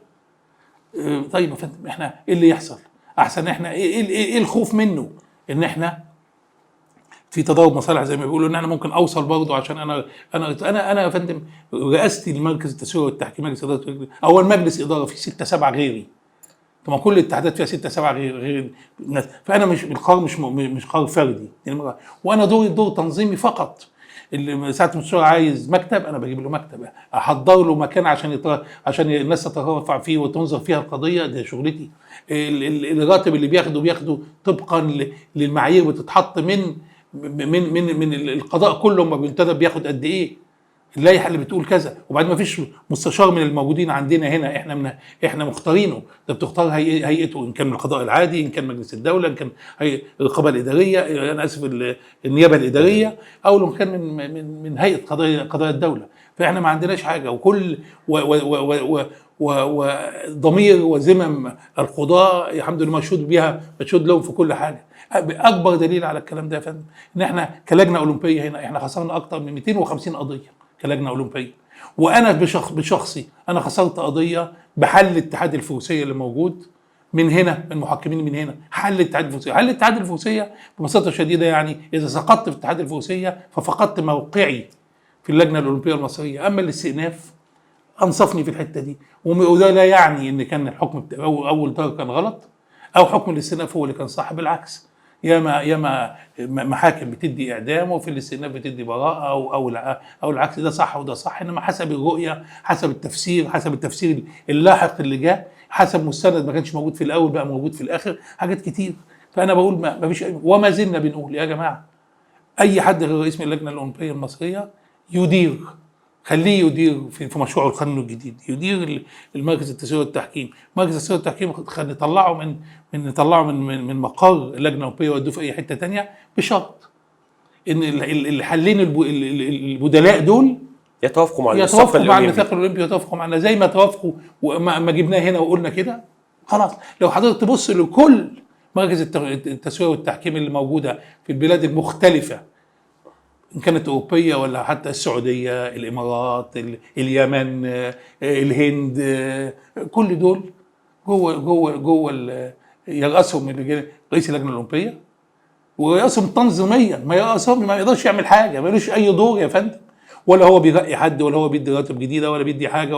طيب يا فندم احنا ايه اللي يحصل؟ احسن احنا ايه الخوف منه؟ ان احنا في تضارب مصالح زي ما بيقولوا، ان انا ممكن اوصل برضه، عشان انا يا فندم رئاستي لمركز التسويه والتحكيم، مجلس اداره اول مجلس اداره فيه 6 7 غيري. طبعا كل الاتحادات فيها 6 7 غير الناس، فانا مش القرار مش قرار فردي يعني، وانا دور تنظيمي فقط. اللي ساعه المستشار عايز مكتب انا بجيب له مكتب، احضر له مكان عشان الناس تترافع فيه وتنظر فيها القضيه، ده شغلتي. الراتب اللي بياخده طبقا للمعايير بتتحط من القضاء كله، ما بينتدب بياخد قد ايه، اللائحه اللي بتقول كذا. وبعدين ما فيش مستشار من الموجودين عندنا هنا احنا مختارينه، ده بتختار هيئته، ان كان من القضاء العادي، ان كان مجلس الدوله، ان كان الرقابه الاداريه، انا اسف النيابه الاداريه، او لو كان من هيئه قضايا الدوله. فاحنا ما عندناش حاجه، وكل وضمير وذمم القضاء الحمد لله مشهود لهم في كل حاجه. اكبر دليل على الكلام ده يا فندم ان احنا كلجنه اولمبيه هنا احنا خسرنا اكتر من 250 قضيه كلجنه اولمبيه، وانا بشخصي انا خسرت قضيه بحل اتحاد الفروسيه اللي موجود من هنا، من محكمين من هنا، حل اتحاد الفروسيه ببساطه شديده، يعني اذا سقطت في اتحاد الفروسيه ففقدت موقعي في اللجنه الاولمبيه المصريه. اما الاستئناف انصفني في الحته دي، وده لا يعني ان كان الحكم اول درجه كان غلط او حكم الاستئناف هو اللي كان صح، بالعكس. ياما محاكم بتدي اعدام وفي الاستئناف بتدي براءه او العكس، ده صح وده صح، انما حسب الرؤيه، حسب التفسير اللاحق اللي جاء، حسب مستند ما كانش موجود في الاول بقى موجود في الاخر، حاجات كتير. فانا بقول ما فيش، وما زلنا بنقول يا جماعه اي حد غير رئيس من اللجنه الاولمبيه المصريه خليه يدير في مشروعه القانون الجديد، يدير المركز التسويه والتحكيم. مركز التسويه والتحكيم نطلعه من مقر اللجنه الاولمبيه ويودوه في اي حته ثانيه، بشرط ان الحلين البدلاء دول
يتوافقوا مع
الميثاق الاولمبي، يتوافقوا معنا زي ما توافقوا وما جبناه هنا وقلنا كده. خلاص لو حضرتك تبص لكل مركز التسويه والتحكيم اللي موجوده في البلاد المختلفه، إن كانت أوروبية ولا حتى السعودية، الإمارات، اليمن، الهند، كل دول جوه يرأسهم رئيس اللجنة الأولمبية، ويرأسهم تنظيميا، ما يقدرش يعمل حاجة، ما لوش أي دور يا فندم، ولا هو بيرقي حد، ولا هو بيدي راتب جديدة، ولا بيدي حاجة،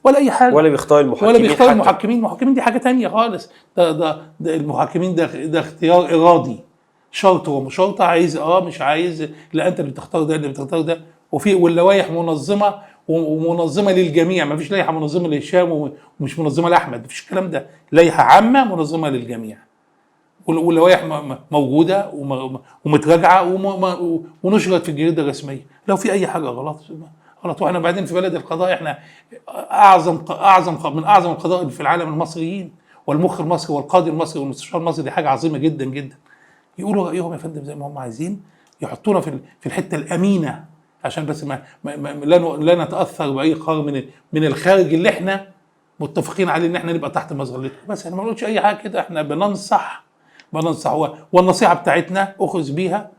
ولا أي حاجة،
ولا بيختار المحكمين.
المحكمين دي حاجة تانية خالص. ده المحكمين ده اختيار إرادي، شرط ومشرط، عايز مش عايز، لا انت اللي بتختار ده اللي بتختار ده. واللوائح منظمه ومنظمه للجميع، ما فيش لائحه منظمه لهشام ومش منظمه لاحمد، ما فيش الكلام ده، لائحه عامه منظمه للجميع، واللوائح موجوده ومتراجعه ونشرت في الجريده الرسميه. لو في اي حاجه غلط، واحنا بعدين في بلد القضاء، احنا من اعظم القضاء في العالم المصريين، والمخ المصري والقاضي المصري والمستشار المصري، دي حاجه عظيمه جدا جدا. يقولوا رأيهم يا فندم زي ما هم عايزين، يحطونا في الحته الامينه، عشان بس لا نتاثر باي قرار من الخارج اللي احنا متفقين عليه ان احنا نبقى تحت مظلته. بس احنا ما بنقولش اي حاجه كده، احنا بننصح والنصيحه بتاعتنا اخذ بيها،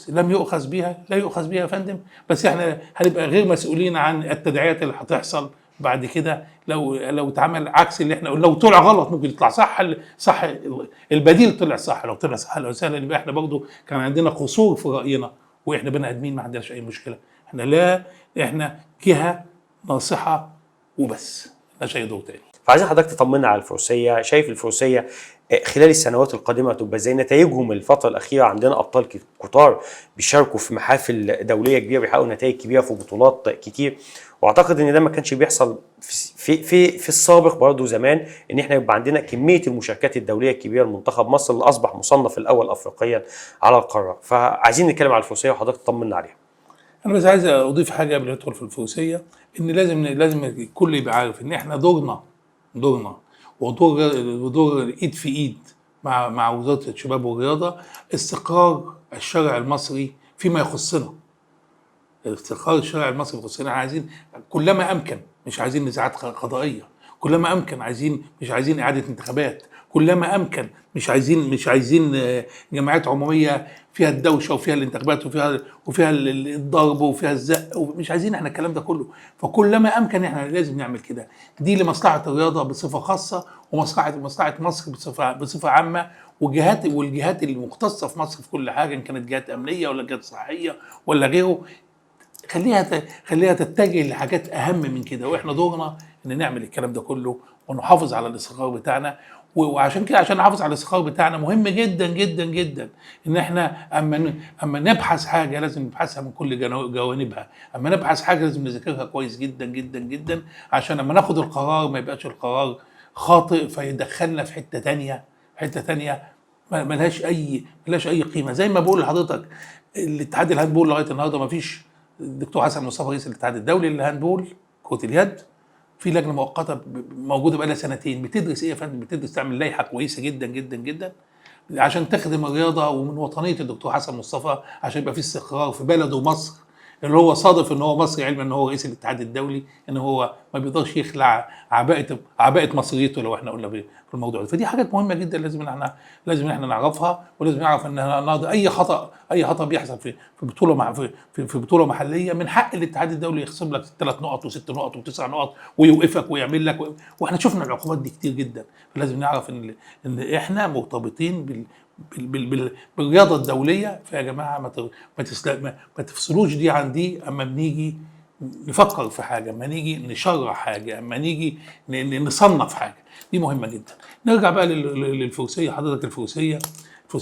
لم يؤخذ بيها لا يؤخذ بيها يا فندم. بس احنا هنبقى غير مسؤولين عن التداعيات اللي هتحصل بعد كده لو اتعمل عكس اللي احنا قلنا، لو طلع غلط ممكن يطلع صح البديل طلع صح، لو طلع صح لو سهل، يبقى احنا برضه كان عندنا قصور في راينا، واحنا بني ادمين ما عندناش اي مشكله. احنا جهه ناصحه وبس، مالناش اي دور تاني.
فعايزين حضرتك تطمنا على الفروسيه، شايف الفروسيه خلال السنوات القادمه تبقى زي نتائجهم الفتره الاخيره. عندنا ابطال كتار بيشاركوا في محافل دوليه كبيره، بيحققوا نتائج كبيره في بطولات كتير، واعتقد ان ده ما كانش بيحصل في السابق برضه زمان، ان احنا يبقى عندنا كميه المشاركات الدوليه الكبيره لمنتخب مصر اللي اصبح مصنف الاول افريقيا على القاره. فعايزين نتكلم على الفروسيه وحضرتك تطمنا عليها.
انا بس عايز اضيف حاجه قبل ما ندخل في الفروسيه، ان لازم الكل يبقى عارف ان احنا دورنا ودور ايد في ايد مع وزاره الشباب والرياضه استقرار الشارع المصري فيما يخصنا. استقرار الشارع المصري يخصنا، احنا عايزين كلما امكن، مش عايزين نزاعات قضائيه، كلما امكن مش عايزين اعاده انتخابات، كلما امكن مش عايزين جمعيات عموميه فيها الدوشه وفيها الانتخابات وفيها الضرب وفيها الزق، مش عايزين احنا الكلام ده كله. فكلما امكن احنا لازم نعمل كده، دي لمصلحه الرياضه بصفه خاصه، ومصلحه مصر بصفه عامه، والجهات المختصه في مصر في كل حاجه، ان كانت جهات امنيه ولا جهات صحيه ولا غيره، خليها تتجه لحاجات اهم من كده. واحنا دورنا ان نعمل الكلام ده كله ونحافظ على الاستقرار بتاعنا. وعشان كده، عشان نحافظ على الاستقرار بتاعنا، مهم جدا جدا جدا ان احنا اما نبحث حاجه لازم نبحثها من كل جوانبها. اما نبحث حاجه لازم نذاكرها كويس جدا جدا جدا، عشان اما ناخد القرار ما يبقاش القرار خاطئ فيدخلنا في حته تانيه ملهاش اي قيمه. زي ما بقول لحضرتك، الاتحاد الهاندبول لغايه النهارده ما فيش الدكتور حسن مصطفى رئيس الاتحاد الدولي للهاندبول كرة اليد، في لجنه مؤقته موجوده بقى لها سنتين بتدرس ايه يا فندم؟ بتدرس تعمل لائحه كويسه جدا جدا جدا عشان تخدم الرياضه ومن وطنيه الدكتور حسن مصطفى، عشان يبقى في استقرار في بلده مصر، اللي هو صادف ان هو مصري، علما ان هو رئيس الاتحاد الدولي، ان هو ما بيقدرش يخلع عباءه مصريته لو احنا قلنا في الموضوع ده. فدي حاجات مهمه جدا لازم احنا نعرفها، ولازم نعرف ان النهارده اي خطا بيحصل في بطوله في بطوله محليه، من حق الاتحاد الدولي يخصم لك 3 نقط و6 نقط و9 نقط ويوقفك ويعمل لك واحنا شفنا العقوبات دي كتير جدا. فلازم نعرف ان احنا مرتبطين بالرياضه الدوليه. فيا جماعه ما تفصلوش دي عن دي. اما بنيجي نفكر في حاجه، اما نيجي نشرح حاجه، اما نيجي نصنف حاجه، دي مهمه جدا. نرجع بقى للفروسيه. حضرتك الفروسيه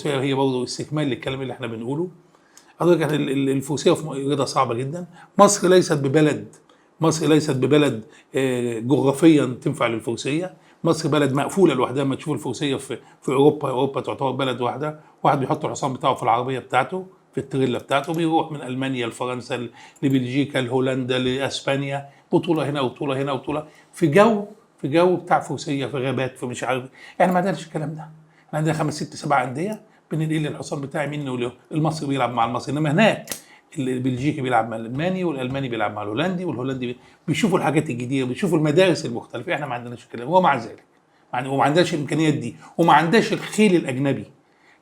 هي برضه استكمال للكلام اللي احنا بنقوله. حضرتك الفروسيه رياضه صعبه جدا. مصر ليست ببلد جغرافيا تنفع للفروسيه. مصر بلد مقفوله لوحدها. ما تشوف الفروسيه في اوروبا تعتبر بلد واحده، واحد بيحط الحصان بتاعه في العربيه بتاعته، في التريلا بتاعته، بيروح من المانيا لفرنسا لبلجيكا لهولندا لاسبانيا، بطوله هنا وبطوله هنا وبطوله في جو بتاع فروسيه، في غابات، في مش عارف. يعني ما عندناش الكلام ده. احنا عندنا 5 6 7 انديه بننقل الحصان بتاعي مني وله. المصري بيلعب مع المصري، انما هناك البلجيكي بيلعب مع الالماني، والالماني بيلعب مع الهولندي، والهولندي بيشوفوا الحاجات الجديده، بيشوفوا المدارس المختلفه. احنا ما عندناش الكلام. ومع ذلك وما عندناش الامكانيات دي، وما عندناش الخيل الاجنبي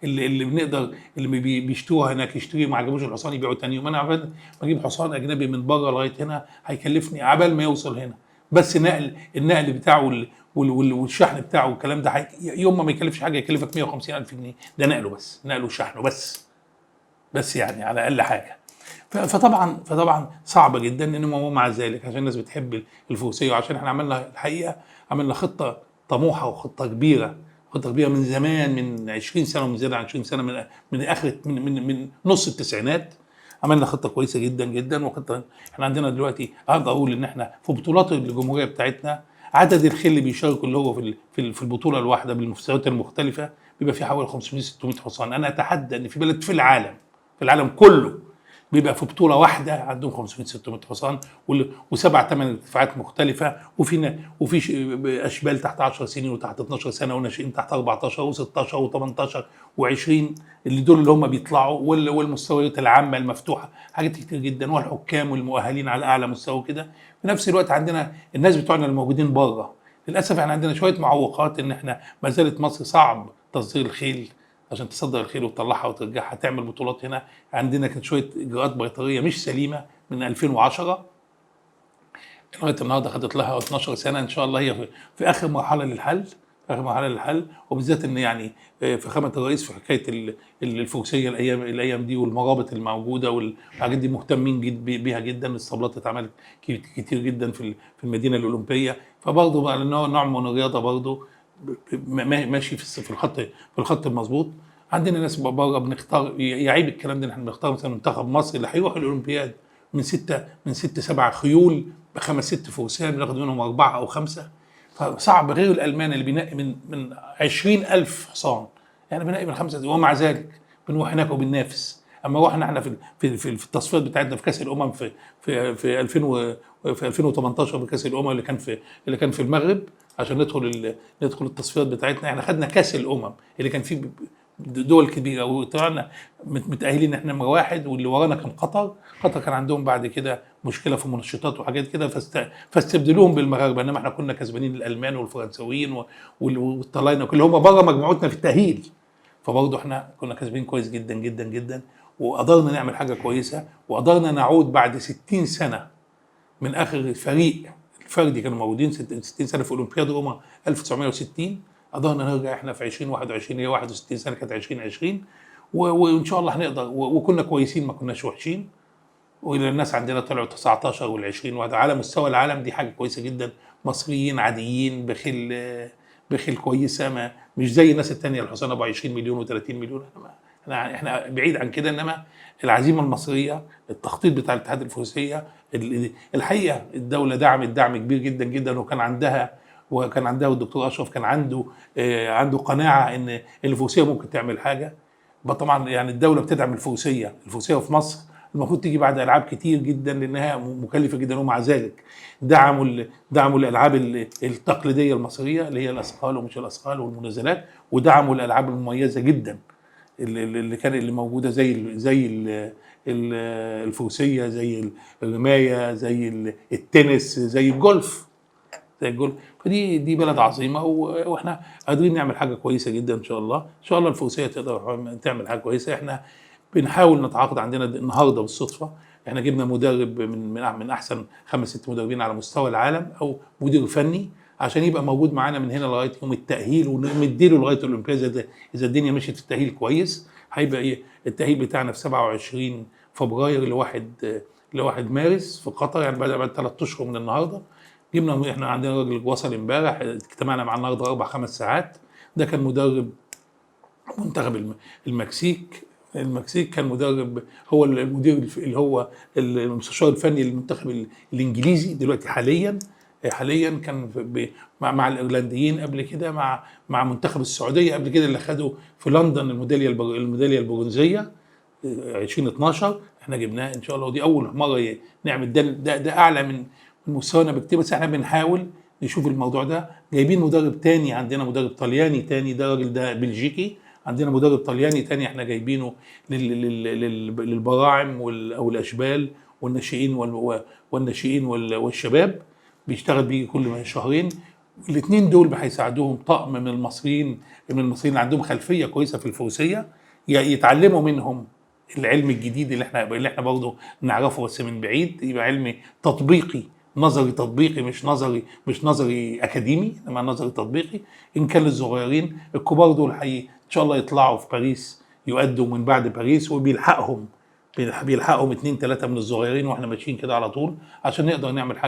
اللي بنقدر، اللي بيشتروها هناك، يشتري ما عجبوش الحصان يبيعوا تاني يوم. انا بجيب حصان اجنبي من بره لغايه هنا هيكلفني عبال ما يوصل هنا، بس النقل بتاعه والشحن بتاعه والكلام ده يوم ما يكلفش حاجه، يكلفك 150,000 جنيه. ده نقله وشحنه بس يعني على اقل حاجه. فطبعا صعبه جدا. انما مع ذلك، عشان الناس بتحب الفروسيه، وعشان احنا عملنا خطه طموحه وخطه كبيره من زمان، من 20 سنه ومن زياده عن 20 سنه، من اخر من نص التسعينات عملنا خطه كويسه جدا جدا. وخطه احنا عندنا دلوقتي اقدر اقول ان احنا في بطولات الجمهوريه بتاعتنا عدد الخيل اللي بيشاركوا اللي هو في البطوله الواحده بالمستويات المختلفه بيبقى في حوالي 500 600 حصان. انا اتحدى ان في بلد في العالم كله بيبقى في بطوله واحده عندهم 500 600 حصان، وسبع ثمان ارتفاعات مختلفه، وفي اشبال تحت 10 سنين وتحت 12 سنه، وناشئين تحت 14 و16 و18 و20 اللي هم بيطلعوا، والمستويات العامه المفتوحه، حاجات كتير جدا، والحكام والمؤهلين على اعلى مستوى كده. في نفس الوقت عندنا الناس بتوعنا الموجودين بره. للاسف احنا عندنا شويه معوقات، ان احنا ما زالت مصر صعب تصدير الخيل. عشان تصدر الخيل وتطلعها وترجعها تعمل بطولات هنا، عندنا كانت شويه اجراءات بيطريه مش سليمه من 2010 لغايه النهارده، خدت لها 12 سنه. ان شاء الله هي في اخر مرحله للحل. وبالذات ان يعني فخامه الرئيس في حكايه الفروسيه الايام دي، والمرابط الموجوده والحاجات دي مهتمين بيها جدا. الاسطبلات اتعملت كتير جدا في المدينه الاولمبيه. فبرضه بقى نوع من الرياضه برضه ماشي في الخط المظبوط. عندنا ناس بره بنختار، يعيب الكلام ده ان احنا بنختار مثلا منتخب مصر اللي هيروح الاولمبياد من 6 7 خيول ب5 6 فرسان، بناخد منهم 4 أو 5. فصعب، غير الالمان اللي بينقي من 20,000 حصان، يعني بنقي من 5 ومع ذلك بنروح هناك وبننافس. اما رحنا احنا في التصفيات بتاعتنا في كاس الامم في 2000 في 2018 بكاس الامم اللي كان في المغرب، عشان ندخل التصفيات بتاعتنا. احنا خدنا كاس الامم اللي كان فيه دول كبيره، وطلعنا متاهلين احنا نمره واحد، واللي ورانا كان قطر كان عندهم بعد كده مشكله في منشطات وحاجات كده، فاستبدلوهم بالمغاربه، انما احنا كنا كسبانين الالمان والفرنساويين والطلاينه اللي هم بره مجموعتنا في التاهيل. فبرضه احنا كنا كسبين كويس جدا جدا جدا، وقدرنا نعمل حاجه كويسه، وقدرنا نعود بعد 60 سنه من اخر فريق الفردي كانوا موجودين 60 سنه في اولمبياد روما 1960. قدرنا نرجع احنا في 2021، هي 61 سنه كانت 2020، وان شاء الله هنقدر، وكنا كويسين ما كناش وحشين. والناس عندنا طلعوا 19 وال20، وهذا على مستوى العالم دي حاجه كويسه جدا. مصريين عاديين بخيل كويسه، ما مش زي الناس الثانيه الحصان ابو 20 مليون و30 مليون. احنا بعيد عن كده، انما العزيمه المصريه، التخطيط بتاع الاتحاد الفروسيه، الحقيقه الدوله دعمت دعم كبير جدا جدا، وكان عندها والدكتور اشرف كان عنده قناعه ان الفروسيه ممكن تعمل حاجه. طبعا يعني الدوله بتدعم الفروسيه في مصر المفروض تيجي بعد العاب كتير جدا لانها مكلفه جدا، ومع ذلك دعموا الالعاب التقليديه المصريه اللي هي الاثقال ومش الاثقال والمنازلات، ودعموا الالعاب المميزه جدا اللي موجوده الفروسيه، زي الرمايه، زي التنس، زي الجولف. فدي بلد عظيمه، واحنا قادرين نعمل حاجه كويسه جدا. ان شاء الله الفروسيه تقدر تعمل حاجه كويسه. احنا بنحاول نتعاقد. عندنا النهارده بالصدفه احنا جبنا مدرب من احسن 5 6 مدربين على مستوى العالم، او مدير فني، عشان يبقى موجود معانا من هنا لغايه يوم التاهيل، ونمديله لغايه الاولمبياد. اذا الدنيا مشيت في التاهيل كويس، هيبقى التاهيل بتاعنا في 27 فبراير ل1 مارس في قطر، يعني بعد 3 اشهر من النهارده. احنا عندنا راجل وصل امبارح، اجتمعنا معاه النهارده 4 5 ساعات. ده كان مدرب منتخب المكسيك كان مدرب، هو المدير اللي هو المستشار الفني للمنتخب الانجليزي دلوقتي حاليا كان مع الايرلنديين قبل كده، مع منتخب السعوديه قبل كده اللي خدوا في لندن الميداليه البرونزيه 2012. احنا جبناه ان شاء الله، ودي اول مره نعمل ده اعلى من مستوانا بكتير، بس احنا بنحاول نشوف الموضوع ده. جايبين مدرب تاني، عندنا مدرب طلياني تاني، ده راجل ده بلجيكي. عندنا مدرب طلياني تاني احنا جايبينه للبراعم او الاشبال والناشئين والشباب، بيشتغل بيه كل شهرين. الاثنين دول هيساعدوهم طقم من المصريين اللي عندهم خلفيه كويسه في الفروسيه، يتعلموا منهم العلم الجديد اللي احنا برضه نعرفه بس من بعيد، يبقى علم تطبيقي، نظري تطبيقي، مش نظري اكاديمي، انما نظري تطبيقي. ان كان للصغيرين، الكبار دول ان شاء الله يطلعوا في باريس، يؤدوا من بعد باريس، وبيلحقهم 2 3 من الصغيرين، واحنا ماشيين كده على طول عشان نقدر نعمل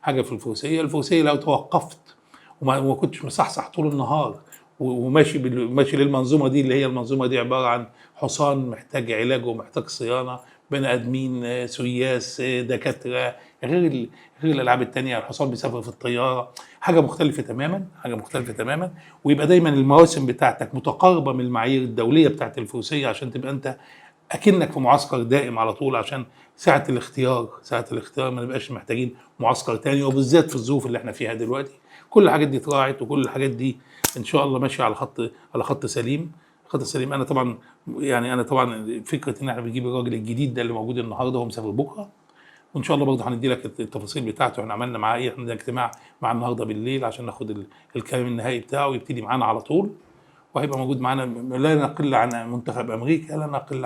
حاجه في الفروسيه. لو توقفت وما كنتش مصحصح طول النهار ماشي للمنظومه دي، اللي هي المنظومه دي عباره عن حصان محتاج علاج ومحتاج صيانه، بني ادمين، سياس، دكاتره، غير الالعاب التانية. الحصان بيسافر في الطياره، حاجه مختلفه تماما. ويبقى دايما المواسم بتاعتك متقاربه من المعايير الدوليه بتاعت الفروسيه، عشان تبقى انت اكنك في معسكر دائم على طول، عشان ساعه الاختيار ما نبقاش محتاجين معسكر تاني، وبالذات في الظروف اللي احنا فيها دلوقتي. كل الحاجات دي اتراعت، وكل الحاجات دي ان شاء الله ماشيه على خط سليم. انا طبعا فكره ان احنا بنجيب الراجل الجديد ده اللي موجود النهارده، هو مسافر بكره، وان شاء الله برضه هندي لك التفاصيل بتاعته. احنا عملنا معاه ايه، احنا اجتماع مع النهارده بالليل عشان ناخد الكلام النهائي بتاعه، ويبتدي معانا على طول، وهيبقى موجود معانا. لا نقل عن منتخب امريكا، لا نقل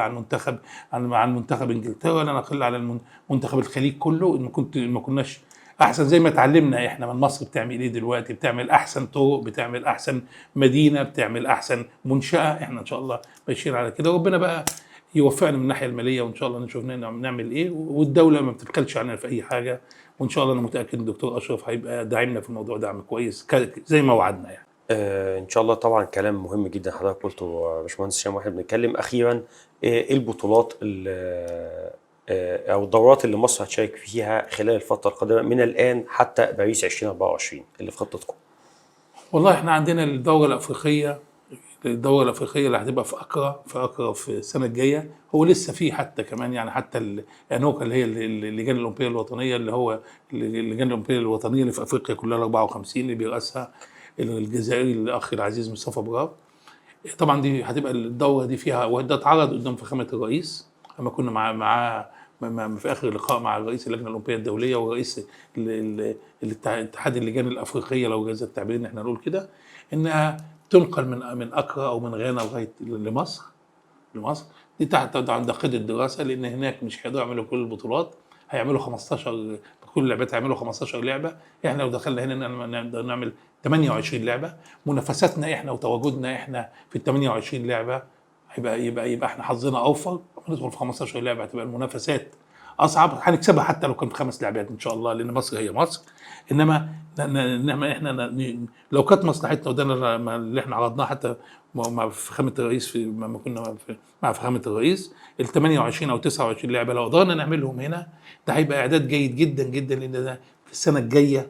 عن منتخب انجلترا، لا نقل عن منتخب الخليج كله. ما كناش احسن زي ما اتعلمنا احنا من مصر بتعمل ايه دلوقتي، بتعمل احسن طرق، بتعمل احسن مدينه، بتعمل احسن منشاه. احنا ان شاء الله ماشيين على كده، وربنا بقى يوفقنا من الناحيه الماليه، وان شاء الله نشوف نعمل ايه، والدوله ما بتبخلش علينا في اي حاجه. وان شاء الله انا متاكد الدكتور اشرف هيبقى داعمنا في الموضوع دعم كويس زي ما وعدنا يعني.
ان شاء الله. طبعا كلام مهم جدا حضرتك قلته يا باشمهندس هشام. واحنا بنتكلم اخيرا، ايه البطولات او الدورات اللي مصر هتشارك فيها خلال الفتره القادمه من الان حتى باريس 2024 اللي في خطتكم؟
والله احنا عندنا الدورة الأفريقية اللي هتبقى في أكرا في السنة الجاية. هو لسه في حتى كمان يعني حتى الأنوكا اللي هي اللجان الأولمبية الوطنية اللجان الأولمبية الوطنية اللي في أفريقيا كلها 54 اللي بيرأسها الجزائري الأخ العزيز مصطفى براب. طبعا دي هتبقى الدورة دي فيها، وده اتعرض قدام فخامة الرئيس لما كنا معاه في آخر لقاء مع رئيس اللجنة الأولمبية الدولية ورئيس الاتحاد اللجان الأفريقية، لو جاز التعبير إن احنا نقول كده، إنها تنقل من أكرا أو من غانا لغاية لمصر. دي تحت عند قيد الدراسة، لأن هناك مش هيقدروا يعملوا كل البطولات، هيعملوا 15 كل اللعبات، هيعملوا 15 لعبة. احنا لو دخلنا هنا نقدر نعمل 28 لعبة. منافساتنا احنا وتواجدنا احنا في ال 28 لعبة يبقى احنا حظنا اوفر، ندخل في 15 لعبة هتبقى المنافسات اصعب. هنكسبها حتى لو كان في 5 لعبات ان شاء الله، لان مصر هي مصر. انما احنا لو كانت مصلحتنا، وده اللي احنا عرضناه حتى مع فخامه الرئيس لما كنا مع فخامه الرئيس، ال 28 او 29 لعبه لو قدرنا نعملهم هنا، ده هيبقى اعداد جيد جدا جدا، لان ده في السنه الجايه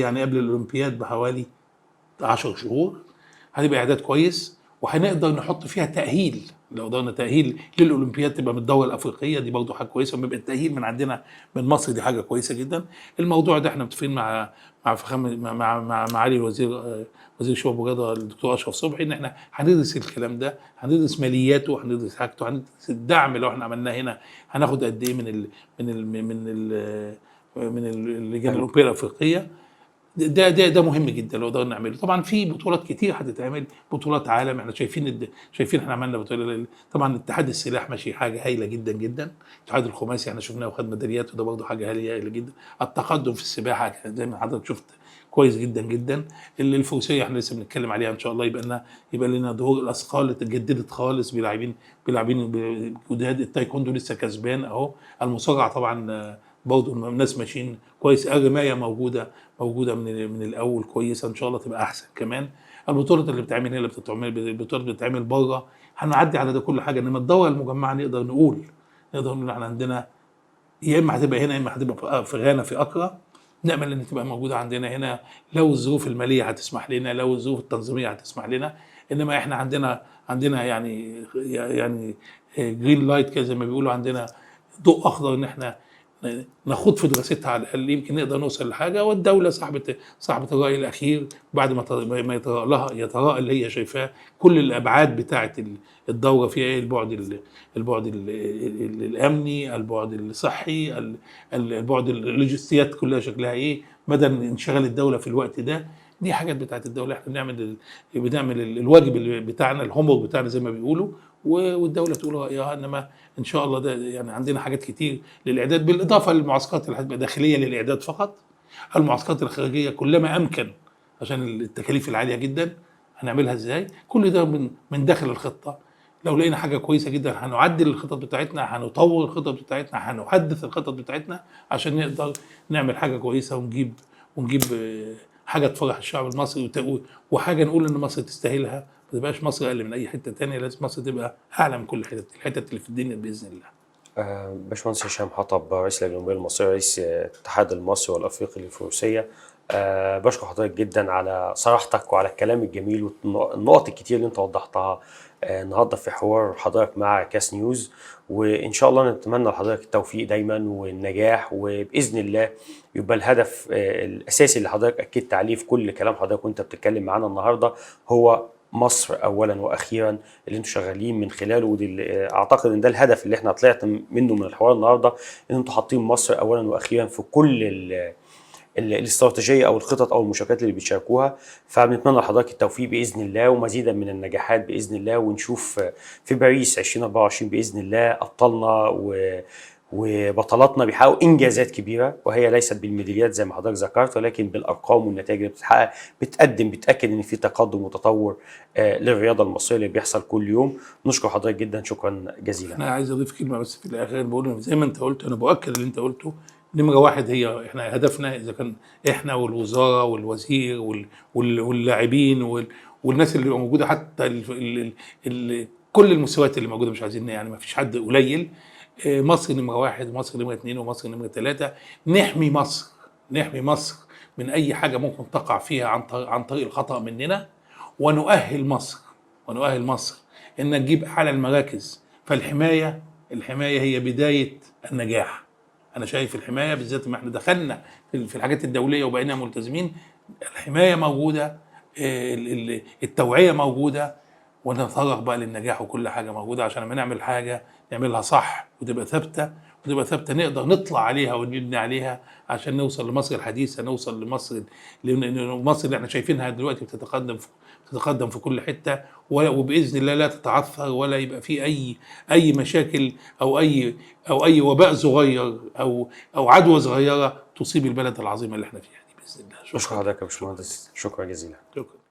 يعني قبل الاولمبياد بحوالي 10 شهور، هتبقى اعداد كويس. وهنقدر نحط فيها تاهيل، لو قدرنا تاهيل للاولمبياد تبقى من الدول الافريقيه، دي برضه حاجه كويسه. ويبقى التاهيل من عندنا من مصر، دي حاجه كويسه جدا. الموضوع ده احنا متفقين مع فخامه مع معالي الوزير، وزير الشباب والرياضه الدكتور اشرف صبحي، ان احنا هندرس الكلام ده، هندرس مالياته، هندرس حاجته، هندرس الدعم لو احنا عملناه هنا هناخد قد ايه من اللجان الاولمبيه الافريقيه. ده مهم جدا لو قدرنا نعمله. طبعا في بطولات كتير هتتعمل، بطولات عالم. احنا شايفين احنا عملنا بطولة. طبعا اتحاد السلاح ماشي حاجه هايله جدا جدا. الاتحاد الخماسي احنا شفناه وخد ميداليات، وده برضه حاجه هايله جدا. التقدم في السباحه زي ما حضرتك شفت كويس جدا جدا. الفروسيه احنا لسه بنتكلم عليها، ان شاء الله يبقى لنا ظهور. الاثقال اتجددت خالص، بيلاعبين جداد. التايكوندو لسه كسبان اهو. المصارعه طبعا برضه الناس ماشيين كويس. الرمايه موجوده من الاول كويسه، ان شاء الله تبقى احسن كمان. البطولات اللي بتتعمل هنا البطولات اللي بتتعمل بره هنعدي على ده كل حاجه. انما الدوره المجمعه نقدر نقول احنا عندنا يا اما هتبقى هنا، يا اما هتبقى في غانا في اكرا. نامل ان تبقى موجوده عندنا هنا لو الظروف الماليه هتسمح لنا، لو الظروف التنظيميه هتسمح لنا. انما احنا عندنا يعني جرين لايت كده زي ما بيقولوا، عندنا ضوء اخضر ان احنا نخوض في دراستها على الاقل. يمكن نقدر نوصل لحاجه، والدوله صاحبه الراي الاخير بعد ما يتراءى اللي هي شايفاه كل الابعاد بتاعه الدوره فيها ايه. البعد الامني، البعد الصحي، البعد اللوجستيات كلها شكلها ايه، مدى انشغال الدوله في الوقت ده. دي حاجات بتاعت الدوله. احنا بنعمل الواجب بتاعنا، الهومورك بتاعنا زي ما بيقولوا، والدوله تقول رايها. انما ان شاء الله ده يعني عندنا حاجات كتير للاعداد، بالاضافه للمعسكرات اللي هتبقى داخليه للاعداد فقط. المعسكرات الخارجيه كلما امكن، عشان التكاليف العاليه جدا هنعملها ازاي. كل ده من داخل الخطه. لو لقينا حاجه كويسه جدا هنعدل الخطط بتاعتنا، هنطور الخطط بتاعتنا، هنحدث الخطط بتاعتنا عشان نقدر نعمل حاجه كويسه، ونجيب حاجه تفرح الشعب المصري، وحاجه نقول ان مصر تستاهلها. ما تبقاش مصر اقل من اي حته تانية، لازم مصر تبقى اعلى من كل الحتت اللي في الدنيا باذن الله.
باشمهندس هشام حطب، رئيس اللجنه الاولمبيه المصريه، رئيس الاتحاد المصري والافريقي للفروسيه، بشكر حضرتك جدا على صراحتك وعلى الكلام الجميل والنقط الكتير اللي انت وضحتها النهارده في حوار حضرتك مع كاس نيوز. وان شاء الله نتمنى لحضرتك التوفيق دايما والنجاح، وباذن الله يبقى الهدف الاساسي اللي حضرتك اكدت عليه في كل كلام حضرتك وانت بتتكلم معانا النهارده هو مصر اولا واخيرا، اللي انتم شغالين من خلاله. ودي اعتقد ان ده الهدف اللي احنا طلعت منه من الحوار النهارده، ان انتم حاطين مصر اولا واخيرا في كل الاستراتيجيه او الخطط او المشاركات اللي بتشاركوها. فبنتمنى لحضرتك التوفيق باذن الله ومزيدا من النجاحات باذن الله، ونشوف في باريس 2024 باذن الله ابطالنا وبطلاتنا بيحققوا انجازات كبيره، وهي ليست بالميداليات زي ما حضرتك ذكرت، ولكن بالارقام والنتائج اللي بتتحقق بتاكد ان في تقدم وتطور للرياضه المصريه اللي بيحصل كل يوم. نشكر حضرتك جدا، شكرا جزيلا.
انا عايز اضيف كلمه بس في الاخر، بقول زي ما انت قلت، انا باكد اللي انت قلته، نمرة واحد هي احنا هدفنا اذا كان احنا والوزاره والوزير واللاعبين والناس اللي موجوده، حتى كل المستويات اللي موجوده، مش عايزين يعني ما فيش حد قليل. مصر نمرة واحد، ومصر نمرة اتنين، ومصر نمرة تلاتة. نحمي مصر، نحمي مصر من اي حاجه ممكن تقع فيها عن طريق الخطأ مننا، ونؤهل مصر، ونؤهل مصر ان نجيب اعلى المراكز. فالحمايه، الحمايه هي بدايه النجاح. انا شايف الحمايه بالذات ما احنا دخلنا في الحاجات الدوليه وبقينا ملتزمين، الحمايه موجوده، التوعيه موجوده، ونتطرق بقى للنجاح، وكل حاجه موجوده عشان لما نعمل حاجه نعملها صح وتبقى ثابته، وتبقى ثابته نقدر نطلع عليها ونبني عليها عشان نوصل لمصر الحديثه، نوصل لمصر، لمصر اللي احنا شايفينها دلوقتي بتتقدم في كل حته، وباذن الله لا تتعثر ولا يبقى في اي مشاكل او اي وباء صغير او عدوى صغيره تصيب البلد العظيمه اللي احنا فيها دي باذن الله.
شكرا حضرتك يا باشمهندس، شكرا جزيلا.
شكرا.